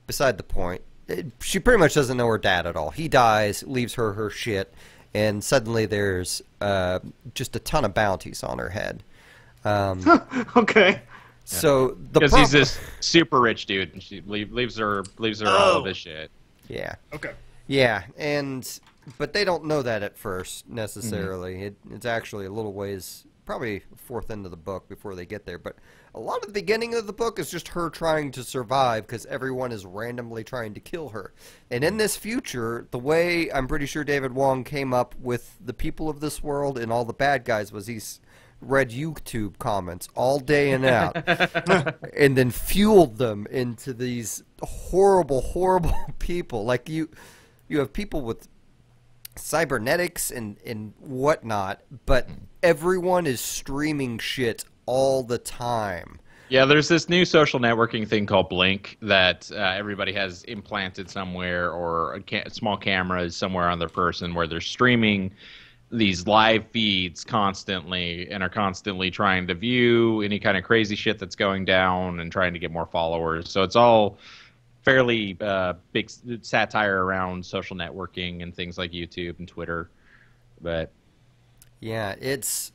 beside the point, she pretty much doesn't know her dad at all. He dies, leaves her shit, and suddenly there's just a ton of bounties on her head. Okay. So because he's this super rich dude, and she leaves her all of his shit. Yeah. Okay. Yeah, but they don't know that at first necessarily. It's actually a little ways, probably fourth into the book before they get there. But a lot of the beginning of the book is just her trying to survive because everyone is randomly trying to kill her. And in this future, the way I'm pretty sure David Wong came up with the people of this world and all the bad guys was he's read YouTube comments all day and out and then fueled them into these horrible, horrible people. Like you have people with cybernetics and whatnot, but everyone is streaming shit all the time. Yeah, there's this new social networking thing called Blink that everybody has implanted somewhere, or small cameras somewhere on their person where they're streaming these live feeds constantly and are constantly trying to view any kind of crazy shit that's going down and trying to get more followers. So it's all fairly big satire around social networking and things like YouTube and Twitter. But yeah, it's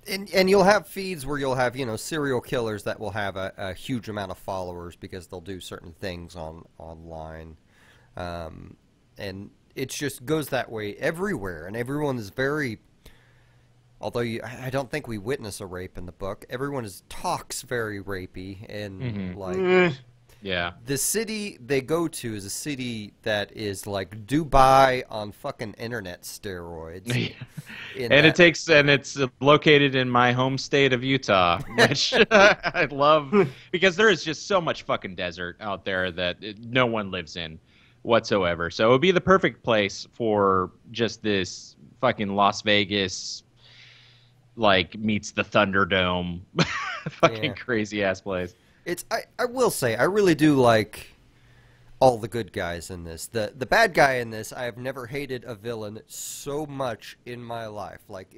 and you'll have feeds where you'll have, serial killers that will have a huge amount of followers because they'll do certain things online. And it just goes that way everywhere, and everyone is very. Although I don't think we witness a rape in the book, everyone talks very rapey and yeah. The city they go to is a city that is like Dubai on fucking internet steroids. And it's located in my home state of Utah, which I love because there is just so much fucking desert out there that no one lives in whatsoever. So it would be the perfect place for just this fucking Las Vegas like meets the Thunderdome fucking crazy ass place. I will say I really do like all the good guys in this. The bad guy in this, I have never hated a villain so much in my life. Like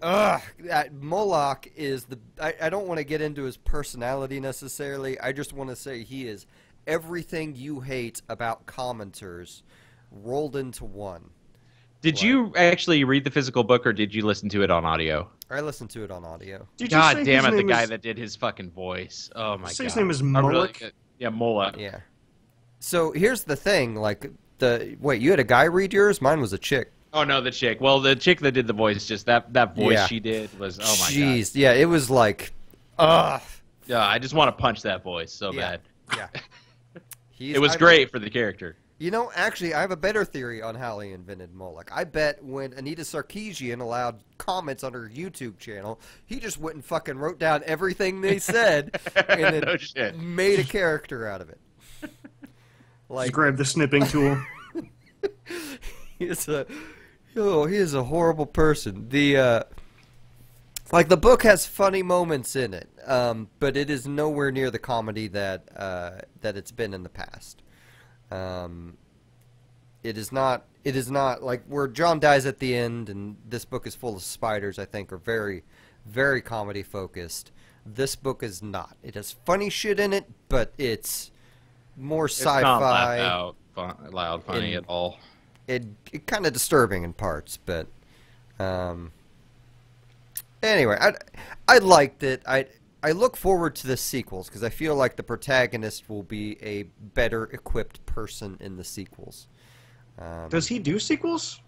Moloch is the. I don't want to get into his personality necessarily. I just want to say he is everything you hate about commenters rolled into one. Did you actually read the physical book, or did you listen to it on audio? I listened to it on audio. God damn it, the guy that did his fucking voice. Oh my god. Say his name is Moloch? Yeah, Moloch. Yeah. So here's the thing, like wait, you had a guy read yours? Mine was a chick. Oh no, the chick. Well, the chick that did the voice, just that voice she did was, oh my god. Jeez, yeah, it was like, Yeah, I just want to punch that voice so bad. Yeah. It was great for the character. You know, actually, I have a better theory on how he invented Moloch. I bet when Anita Sarkeesian allowed comments on her YouTube channel, he just went and fucking wrote down everything they said and then made a character out of it. Like, just grab the snipping tool. he is a horrible person. The book has funny moments in it, but it is nowhere near the comedy that it's been in the past. It is not like where John dies at the end, and this book is full of spiders. I think are very, very comedy focused. This book is not. It has funny shit in it, but it's more sci-fi. It's not laughed loud funny at all. It kind of disturbing in parts, but anyway, I liked it. I look forward to the sequels because I feel like the protagonist will be a better equipped person in the sequels. Does he do sequels?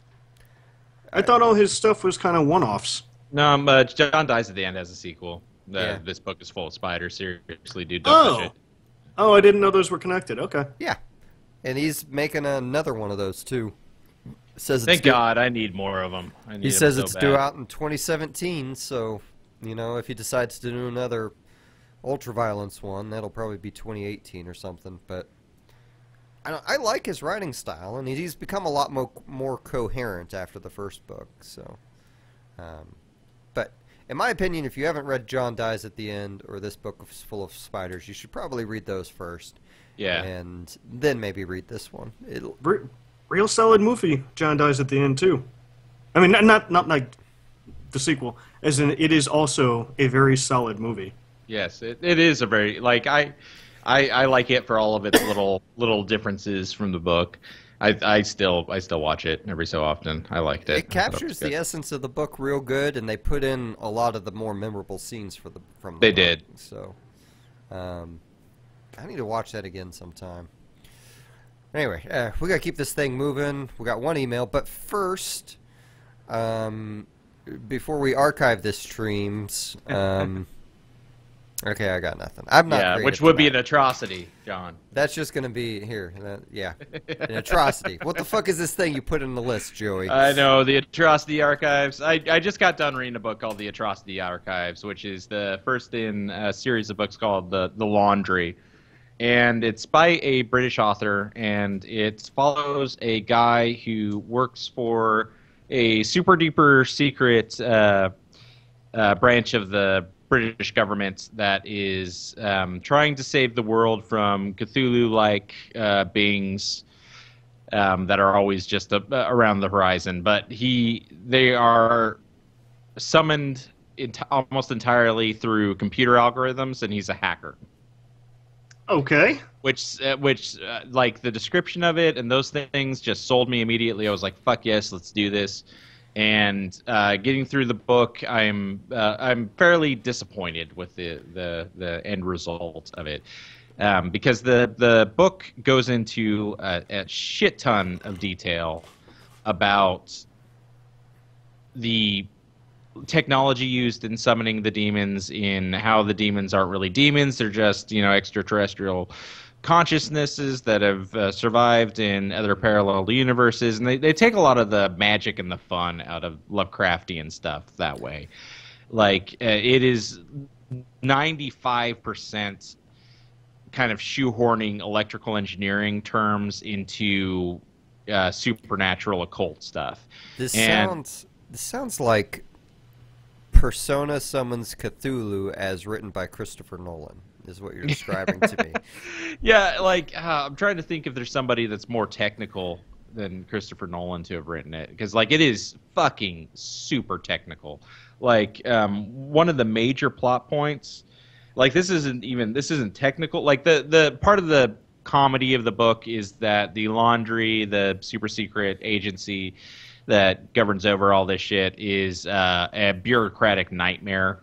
I thought all his stuff was kind of one-offs. No, but John dies at the end as a sequel. This book is full of spiders. Seriously, dude, don't touch it. Oh, I didn't know those were connected. Okay. Yeah, and he's making another one of those too. Says thank God, I need more of them. He says it's due out in 2017, so. You know, if he decides to do another ultraviolence one, that'll probably be 2018 or something. But I like his writing style, and he's become a lot more coherent after the first book. So, but in my opinion, if you haven't read John Dies at the End or this book is full of spiders, you should probably read those first. Yeah, and then maybe read this one. Real solid movie. John Dies at the End too. I mean, not like the sequel. As in, it is also a very solid movie. Yes, it is a very I like it for all of its little differences from the book. I still watch it every so often. I liked it. It captures the essence of the book real good, and they put in a lot of the more memorable scenes from the book. They did. So, I need to watch that again sometime. Anyway, we gotta keep this thing moving. We got one email, but first, before we archive this streams, okay, I got nothing. I'm not. Yeah, which would be an atrocity, John. That's just gonna be here. An atrocity. What the fuck is this thing you put in the list, Joey? I know, the Atrocity Archives. I just got done reading a book called The Atrocity Archives, which is the first in a series of books called The Laundry, and it's by a British author, and it follows a guy who works for a super duper secret branch of the British government that is trying to save the world from Cthulhu-like beings that are always just around the horizon. But they are summoned almost entirely through computer algorithms, and he's a hacker. Okay. Which like the description of it and those things just sold me immediately. I was like, "Fuck yes, let's do this." And getting through the book, I'm fairly disappointed with the end result of it, because the book goes into a shit ton of detail about the technology used in summoning the demons, in how the demons aren't really demons, they're just extraterrestrial consciousnesses that have survived in other parallel universes, and they take a lot of the magic and the fun out of Lovecraftian stuff that way. Like it is 95% kind of shoehorning electrical engineering terms into supernatural occult stuff. This sounds like Persona summons Cthulhu as written by Christopher Nolan, is what you're describing to me. Yeah, like I'm trying to think if there's somebody that's more technical than Christopher Nolan to have written it, because like it is fucking super technical. like one of the major plot points. Like this isn't technical. Like the part of the comedy of the book is that the Laundry, the super secret agency that governs over all this shit, is a bureaucratic nightmare.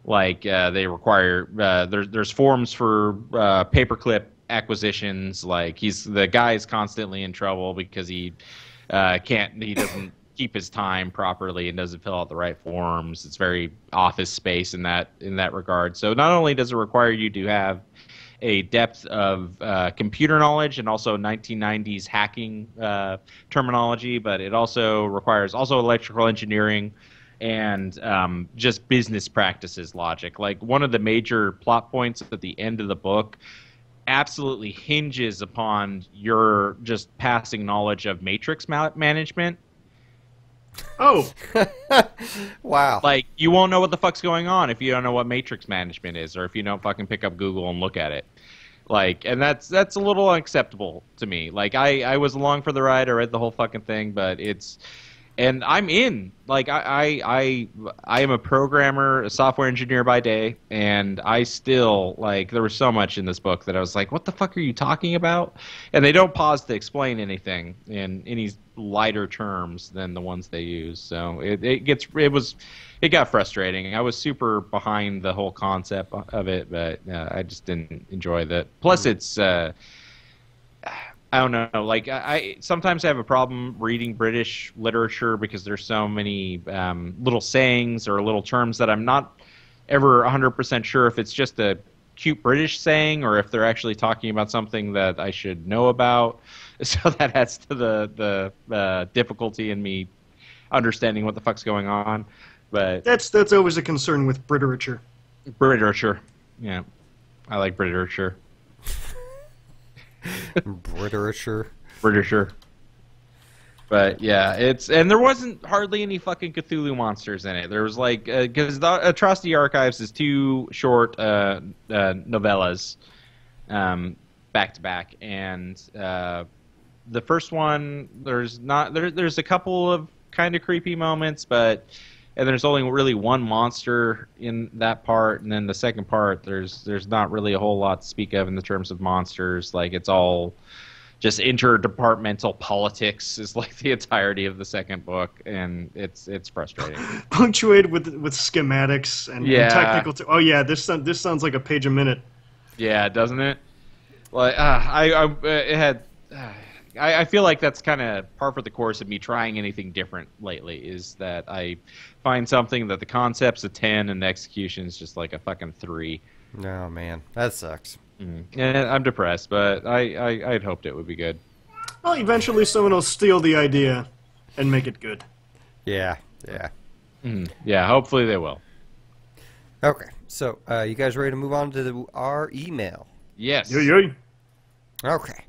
Like they require there's forms for paperclip acquisitions. Like the guy is constantly in trouble because he doesn't keep his time properly and doesn't fill out the right forms. It's very Office Space in that regard. So not only does it require you to have a depth of computer knowledge and also 1990s hacking terminology, but it also requires electrical engineering and just business practices logic. Like one of the major plot points at the end of the book absolutely hinges upon your just passing knowledge of matrix management. Oh. Wow. Like, you won't know what the fuck's going on if you don't know what matrix management is, or if you don't fucking pick up Google and look at it. Like, and that's a little unacceptable to me. Like, I was along for the ride, I read the whole fucking thing, but and I'm in. Like, I am a programmer, a software engineer by day, and I still, like, there was so much in this book that I was like, what the fuck are you talking about? And they don't pause to explain anything in any lighter terms than the ones they use. So it got frustrating. I was super behind the whole concept of it, but I just didn't enjoy that. Plus, it's I don't know. Like I sometimes have a problem reading British literature because there's so many little sayings or little terms that I'm not ever 100% sure if it's just a cute British saying or if they're actually talking about something that I should know about. So that adds to the difficulty in me understanding what the fuck's going on. But That's always a concern with Briterature. Briterature, yeah, I like Briterature. Britisher. But yeah, and there wasn't hardly any fucking Cthulhu monsters in it. There was like because the Atrocity Archives is 2 short novellas back to back, and the first one there's a couple of kind of creepy moments, and there's only really one monster in that part, and then the second part there's not really a whole lot to speak of in the terms of monsters. Like it's all just interdepartmental politics is like the entirety of the second book, and it's frustrating. Punctuated with schematics and technical. Oh yeah, this sounds like a page a minute. Yeah, doesn't it? Like I feel like that's kind of par for the course of me trying anything different lately, is that I find something that the concept's a 10 and the execution's just like a fucking 3. No, man. That sucks. And I'm depressed, but I'd hoped it would be good. Well, eventually someone will steal the idea and make it good. Yeah. Yeah, hopefully they will. Okay, so you guys ready to move on to our email? Yes. Yo. Okay.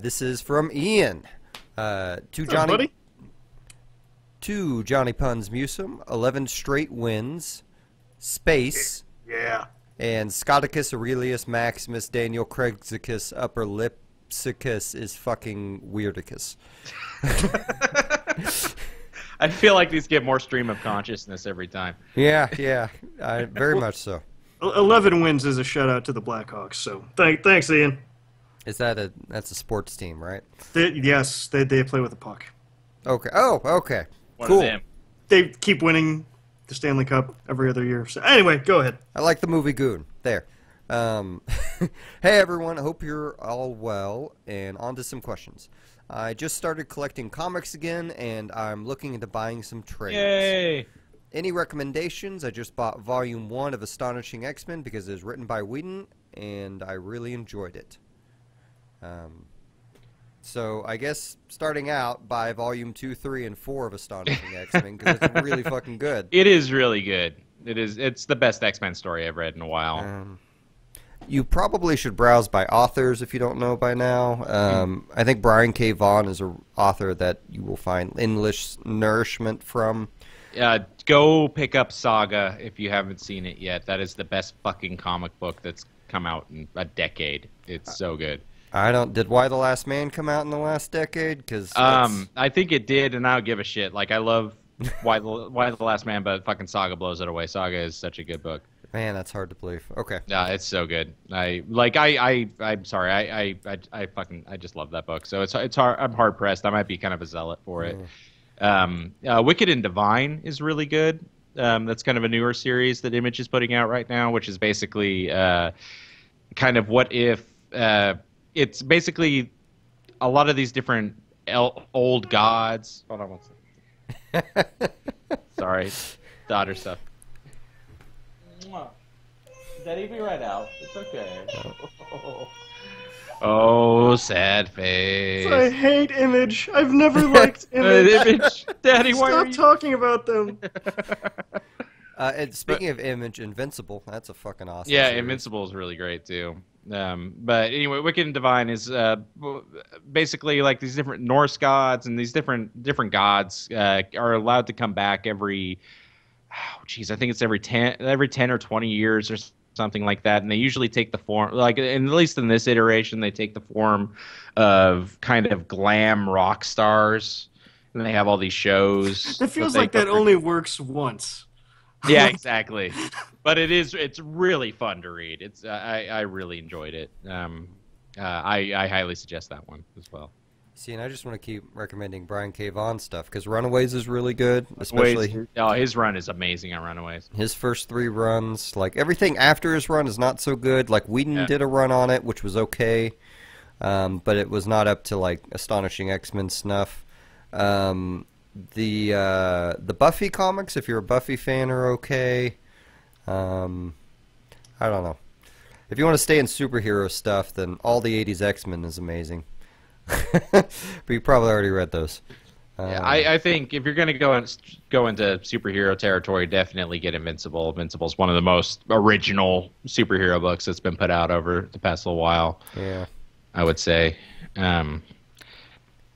This is from Ian. To Johnny Puns Musum, 11 straight wins, space, Yeah. and Scoticus Aurelius Maximus Daniel Craigsicus Upper Lipsicus is fucking Weirdicus. I feel like these get more stream of consciousness every time. Yeah, very much so. 11 wins is a shout out to the Blackhawks. So thanks, Ian. That's a sports team, right? Yes, they play with the puck. Okay. Oh, okay. One Cool. of them. They keep winning the Stanley Cup every other year. So anyway, go ahead. I like the movie Goon. There. Hey everyone, hope you're all well, and on to some questions. I just started collecting comics again, and I'm looking into buying some trades. Yay! Any recommendations? I just bought Volume 1 of Astonishing X-Men because it was written by Whedon, and I really enjoyed it. So I guess starting out, buy Volume 2, 3, and 4 of Astonishing X-Men because it's really fucking good. It is really good. It's the best X-Men story I've read in a while. You probably should browse by authors if you don't know by now. I think Brian K. Vaughan is an author that you will find endless nourishment from. Go pick up Saga if you haven't seen it yet. That is the best fucking comic book that's come out in a decade. It's so good. Did Why the Last Man come out in the last decade? Cause I think it did, and I don't give a shit. Like, I love Why the Last Man, but fucking Saga blows it away. Saga is such a good book. Man, that's hard to believe. Okay. Yeah, it's so good. I'm sorry. I just love that book. So it's hard. I'm hard pressed. I might be kind of a zealot for it. Wicked and Divine is really good. That's kind of a newer series that Image is putting out right now, which is basically kind of what if it's basically a lot of these different old gods. Hold on one second. Sorry, daughter stuff. Daddy, be right out. It's okay. Oh, sad face. I hate Image. I've never liked Image. Image. Daddy, why are Stop you... talking about them. And speaking of Image, Invincible, that's a fucking awesome Yeah, series. Invincible is really great too. But anyway, Wicked and Divine is basically like these different Norse gods, and these different gods are allowed to come back every, I think it's every 10 or 20 years or something like that, and they usually take the form, like, and at least in this iteration, they take the form of kind of glam rock stars, and they have all these shows. It feels like that only works once. Yeah, exactly. But it's really fun to read. I really enjoyed it. I highly suggest that one as well. See, and I just want to keep recommending Brian K. Vaughan stuff, because Runaways is really good, especially... his run is amazing on Runaways. His first 3 runs, like, everything after his run is not so good. Like, Whedon did a run on it, which was okay, but it was not up to, like, Astonishing X-Men snuff. The Buffy comics, if you're a Buffy fan, are okay. I don't know. If you want to stay in superhero stuff, then all the 80s X-Men is amazing. But you probably already read those. Yeah, I think if you're going to go into superhero territory, definitely get Invincible. Invincible is one of the most original superhero books that's been put out over the past little while. Yeah, I would say.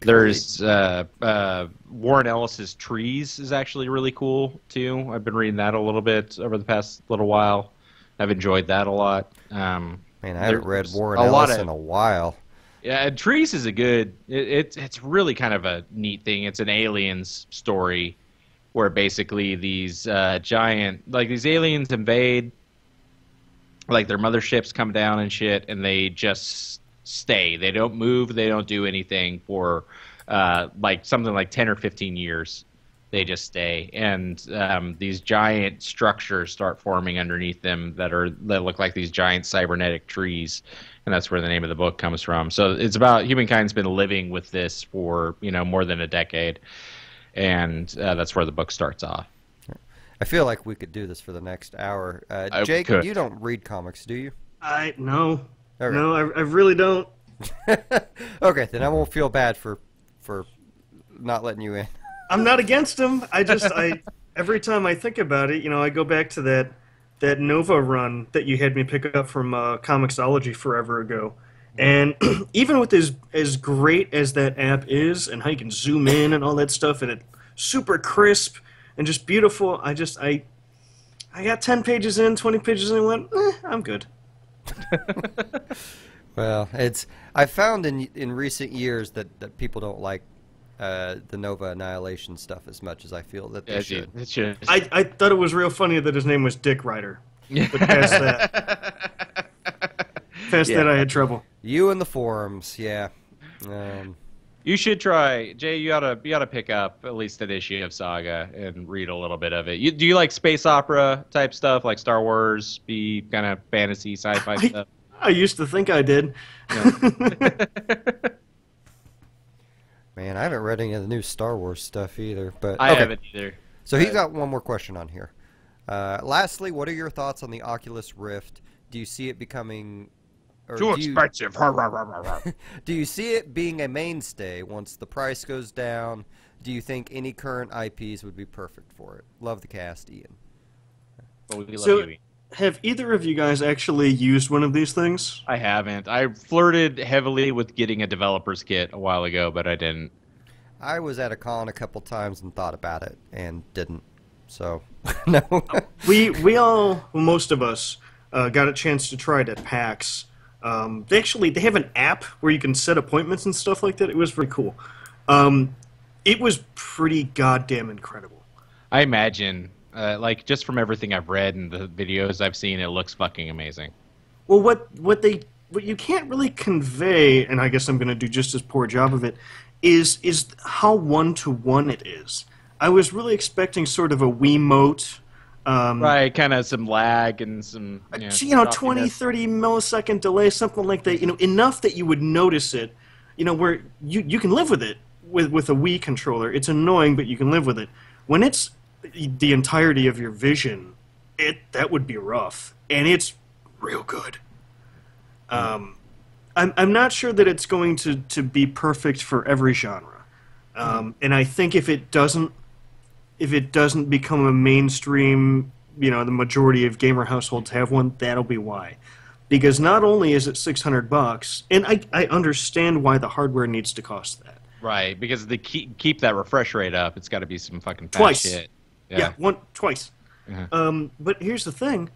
There's Warren Ellis's Trees is actually really cool too. I've been reading that a little bit over the past little while. I've enjoyed that a lot. Man, I haven't read Warren Ellis in a while. Yeah, Trees is a good. It's really kind of a neat thing. It's an aliens story where basically these giant, like, these aliens invade, like, their motherships come down and shit, and they just stay. They don't move. They don't do anything for like something like 10 or 15 years. They just stay, and these giant structures start forming underneath them that look like these giant cybernetic trees, and that's where the name of the book comes from. So it's about humankind's been living with this for more than a decade, and that's where the book starts off. I feel like we could do this for the next hour. Jake, you don't read comics, do you? No. Okay. No, I really don't. Okay, then I won't feel bad for not letting you in. I'm not against them. I every time I think about it, I go back to that Nova run that you had me pick up from Comixology forever ago. And even with as great as that app is, and how you can zoom in and all that stuff, and it's super crisp and just beautiful, I got 10 pages in, 20 pages in, and went, I'm good. Well, I found in recent years that people don't like the Nova Annihilation stuff as much as I feel that they should. It should. I thought it was real funny that his name was Dick Ryder. But past that, that I had trouble. You and the forums, yeah. You should try, Jay. You ought to pick up at least an issue of Saga and read a little bit of it. Do you like space opera type stuff, like Star Wars, be kind of fantasy, sci-fi stuff? I used to think I did. Yeah. Man, I haven't read any of the new Star Wars stuff either. But I haven't either. So he's got one more question on here. Lastly, what are your thoughts on the Oculus Rift? Do you see it becoming... Too expensive. Do you see it being a mainstay once the price goes down? Do you think any current IPs would be perfect for it? Love the cast, Ian. Well, we love So, you, Ian. have either of you guys actually used one of these things? I haven't. I flirted heavily with getting a developer's kit a while ago, but I didn't. I was at a con a couple times and thought about it and didn't. So, no. We all, well, most of us, got a chance to try it at PAX. They have an app where you can set appointments and stuff like that. It was very cool. It was pretty goddamn incredible. I imagine, like, just from everything I've read and the videos I've seen, it looks fucking amazing. Well, what you can't really convey, and I guess I'm going to do just as poor a job of it, is how one-to-one it is. I was really expecting sort of a Wiimote. Right, kind of some lag and some, 20, 30 millisecond delay, something like that. Enough that you would notice it. Where you can live with it with a Wii controller. It's annoying, but you can live with it. When it's the entirety of your vision, that would be rough, and it's real good. I'm not sure that it's going to be perfect for every genre, and I think if it doesn't become a mainstream, the majority of gamer households have one, that'll be why. Because not only is it $600, and I understand why the hardware needs to cost that. Right, because they keep that refresh rate up, it's got to be some fucking fast Twice. shit. Yeah, twice. Uh-huh. But here's the thing.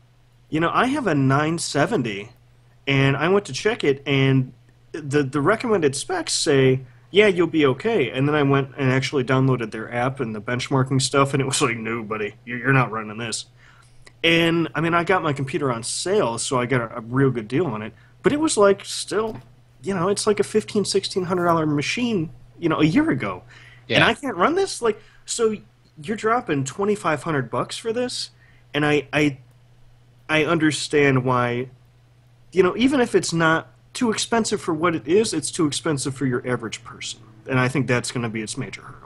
I have a 970, and I went to check it, and the recommended specs say, yeah, you'll be okay. And then I went and actually downloaded their app and the benchmarking stuff, and it was like, no, buddy, you're not running this. And, I got my computer on sale, so I got a real good deal on it. But it was like, still, it's like a $1,500, $1,600 machine, a year ago. Yeah. And I can't run this? So you're dropping $2,500 for this? And I understand why, even if it's not too expensive for what it is, it's too expensive for your average person. And I think that's going to be its major hurdle.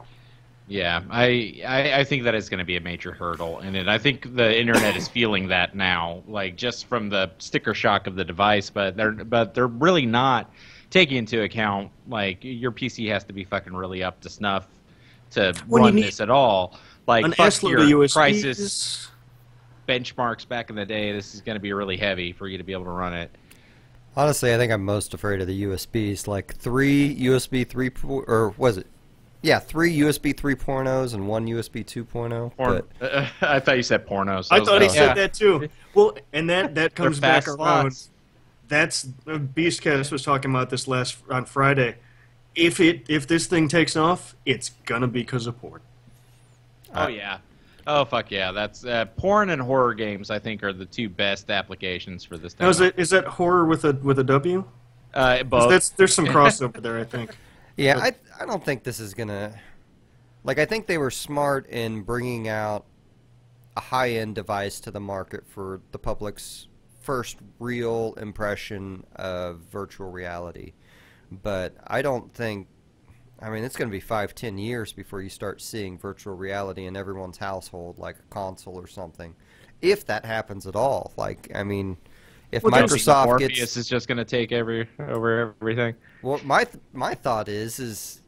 Yeah, I think that is going to be a major hurdle, and I think the internet is feeling that now, like just from the sticker shock of the device. But they're really not taking into account like your PC has to be fucking really up to snuff to run this at all. Like fuck your USBs. Crisis benchmarks back in the day. This is going to be really heavy for you to be able to run it. Honestly, I think I'm most afraid of the USBs. Like 3 USB 3, or was it? Yeah, 3 USB 3.0s and 1 USB 2.0. I thought you said pornos. I thought he said that too. Well, and that comes back around. Slots. That's Beastcast was talking about this on Friday. If this thing takes off, it's gonna be because of porn. Oh yeah. Oh fuck yeah. That's porn and horror games. I think are the two best applications for this. Now, is that horror with a W? Both. There's some crossover there, I think. Yeah, I don't think this is gonna. Like, I think they were smart in bringing out a high-end device to the market for the public's first real impression of virtual reality. But I don't think. It's going to be 5-10 years before you start seeing virtual reality in everyone's household, like a console or something, if that happens at all. If Microsoft Morpheus gets, is just going to take over everything. Well, my thought is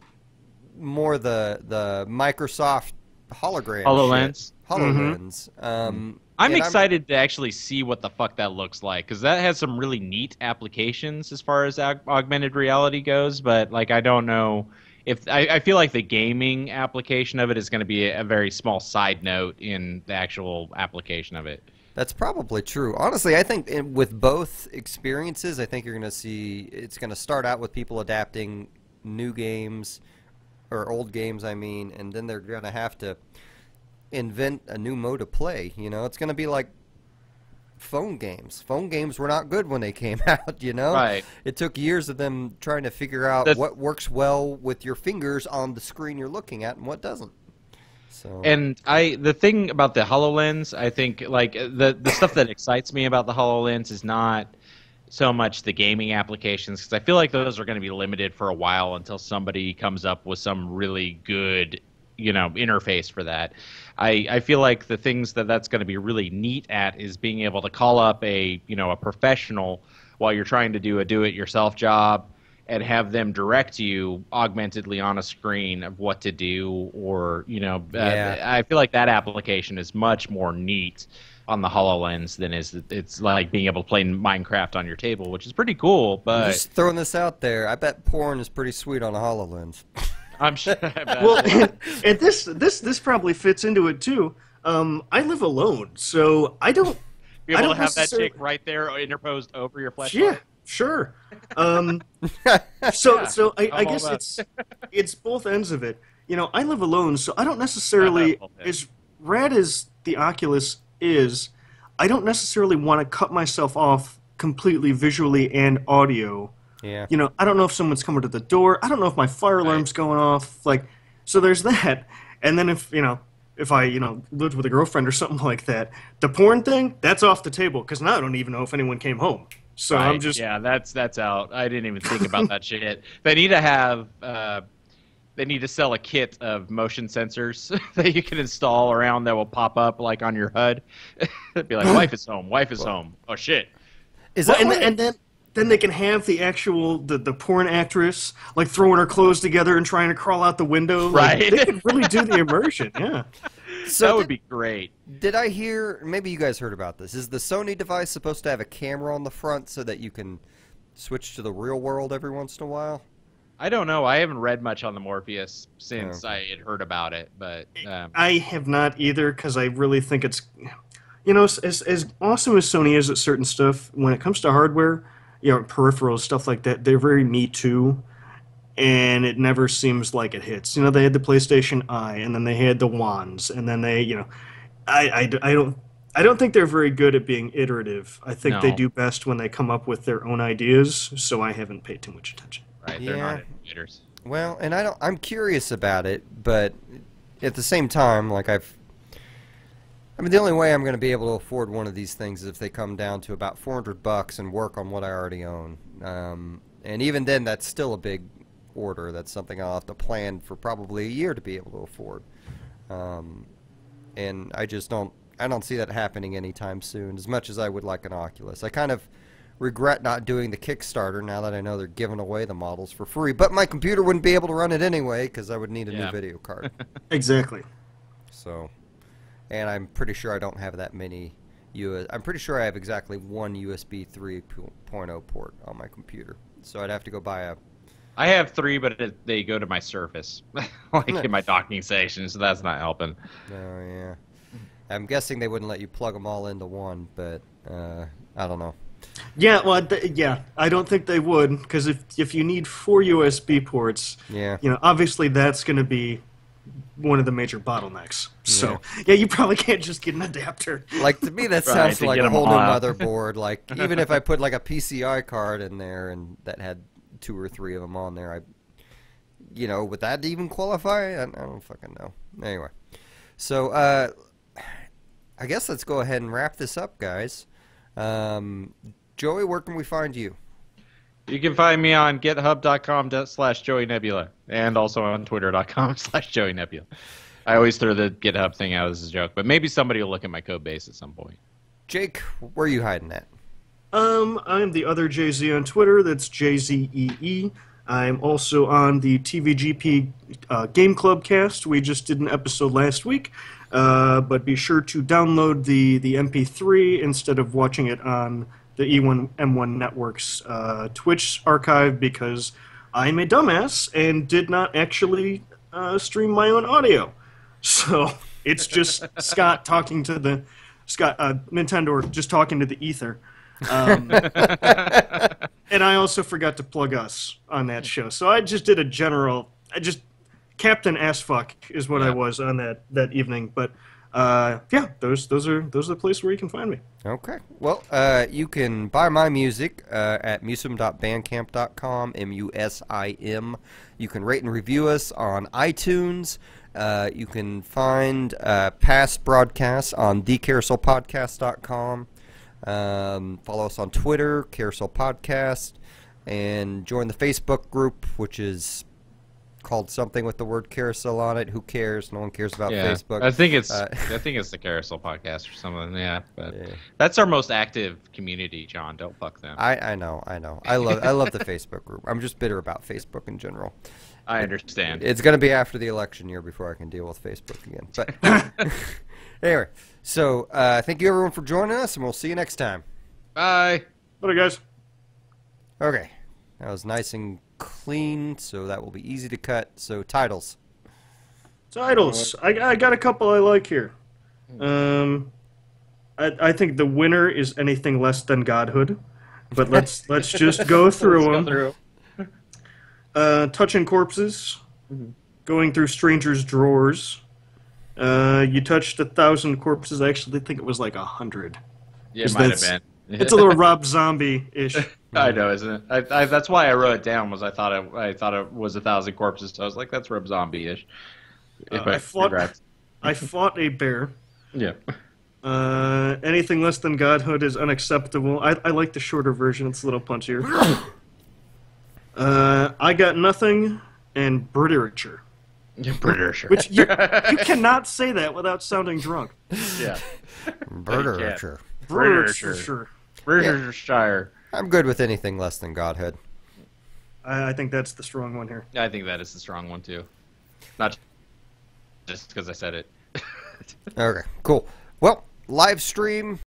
more the Microsoft hologram HoloLens. HoloLens. Mm-hmm. I'm excited to actually see what the fuck that looks like, because that has some really neat applications as far as augmented reality goes. But I don't know if I feel like the gaming application of it is going to be a very small side note in the actual application of it. That's probably true. Honestly, I think with both experiences, I think you're going to see it's going to start out with people adapting new games, or old games, and then they're going to have to invent a new mode of play. It's going to be like phone games. Phone games were not good when they came out, Right. It took years of them trying to figure out what works well with your fingers on the screen you're looking at and what doesn't. So. And the thing about the HoloLens, I think the stuff that excites me about the HoloLens is not so much the gaming applications, because I feel like those are going to be limited for a while until somebody comes up with some really good interface for that. I feel like the things that's going to be really neat at is being able to call up a professional while you're trying to do a do-it-yourself job, and have them direct you augmentedly on a screen of what to do, or I feel like that application is much more neat on the HoloLens than it's like being able to play Minecraft on your table, which is pretty cool. But I'm just throwing this out there, I bet porn is pretty sweet on a HoloLens. I'm sure. Well, and this probably fits into it too. I live alone, so I don't be able to have that chick right there interposed over your flashlight. Yeah. Sure. So I guess it's both ends of it. I live alone, so I don't necessarily rad as the Oculus is, I don't necessarily want to cut myself off completely visually and audio. Yeah. You know, I don't know if someone's coming to the door. I don't know if my fire alarm's going off. Like, so there's that. And then if I, lived with a girlfriend or something like that, the porn thing, that's off the table because now I don't even know if anyone came home. So Right. I'm just Yeah, that's out. I didn't even think about that shit. They need to have they need to sell a kit of motion sensors that you can install around that will pop up like on your HUD. It'd be like, wife is home, wife is home. Oh shit. Is well, that and then they can have the actual the porn actress like throwing her clothes together and trying to crawl out the window. Like, Right. they could really do the immersion. Yeah. so That would be great. Did I hear? Maybe you guys heard about this. Is the Sony device supposed to have a camera on the front so that you can switch to the real world every once in a while? I don't know. I haven't read much on the Morpheus since I had heard about it, but I have not either because I really think it's, as awesome as Sony is at certain stuff, when it comes to hardware, peripherals, stuff like that, they're very Me Too, and it never seems like it hits. They had the PlayStation Eye, and then they had the wands, and then they, I don't think they're very good at being iterative. I think they No. do best when they come up with their own ideas, so I haven't paid too much attention. right, they're Yeah. not innovators. Well, and I'm curious about it, but at the same time, like the only way I'm going to be able to afford one of these things is if they come down to about $400 and work on what I already own. And even then, that's still a big order. That's something I'll have to plan for probably a year to be able to afford. And I don't see that happening anytime soon, as much as I would like an Oculus. I kind of regret not doing the Kickstarter now that I know they're giving away the models for free, but my computer wouldn't be able to run it anyway because I would need a new video card. Exactly. So, and I'm pretty sure I don't have that many I'm pretty sure I have exactly one USB 3.0 port on my computer. So I'd have to go buy I have 3, but they go to my Surface, like in my docking station, so that's not helping. Oh yeah. I'm guessing they wouldn't let you plug them all into one, but I don't know. Yeah, well, I don't think they would, because if you need 4 USB ports, Yeah. Obviously that's going to be one of the major bottlenecks. So, yeah, you probably can't just get an adapter. Like, to me, that Right, sounds to like get a 'em whole new all out. motherboard. Like, even if I put like a PCI card in there and that had 2 or 3 of them on there, would that even qualify? I don't fucking know. Anyway, so I guess let's go ahead and wrap this up, guys. Joey, where can we find you? You can find me on github.com/Joey Nebula and also on twitter.com/Joey Nebula. I always throw the GitHub thing out as a joke, but maybe somebody will look at my code base at some point. Jake, where are you hiding at? I'm the other Jay-Z on Twitter. That's JZEE. I'm also on the TVGP Game Club cast. We just did an episode last week. But be sure to download the MP3 instead of watching it on the E1M1 Network's Twitch archive because I'm a dumbass and did not actually stream my own audio. So it's just Scott talking to the Nintendo just talking to the ether. And I also forgot to plug us on that show. So I just did Captain Assfuck is what I was on that evening. But those are the places where you can find me. Okay. Well, you can buy my music at musim.bandcamp.com, MUSIM. You can rate and review us on iTunes. You can find past broadcasts on thecarouselpodcast.com. Follow us on Twitter, Carousel Podcast, and join the Facebook group, which is called something with the word carousel on it. Who cares? No one cares about Facebook. I think it's the Carousel Podcast or something. Yeah, but that's our most active community, John. Don't fuck them. I know. I love the Facebook group. I'm just bitter about Facebook in general. I understand. It's going to be after the election year before I can deal with Facebook again. But anyway, so thank you everyone for joining us, and we'll see you next time. Bye. Bye, guys. Okay, that was nice and clean, so that will be easy to cut. So titles. I got a couple I like here. I think the winner is anything less than Godhood, but let's just go through them. Touching corpses, going through strangers' drawers, You touched 1,000 corpses. I actually think it was like 100. Yeah, it might have been. It's a little Rob Zombie-ish. I know, isn't it? That's why I wrote it down. Was I thought it was 1,000 corpses. So I was like, that's Rob Zombie-ish. I fought a bear. Yeah. Anything less than Godhood is unacceptable. I like the shorter version. It's a little punchier. I got nothing and Britisher. Britisher. Which you cannot say that without sounding drunk. Yeah. Britisher. Britisher. Britisher. I'm good with anything less than Godhood. I think that's the strong one here. I think that is the strong one too. Not just because I said it. Okay, cool. Well, live stream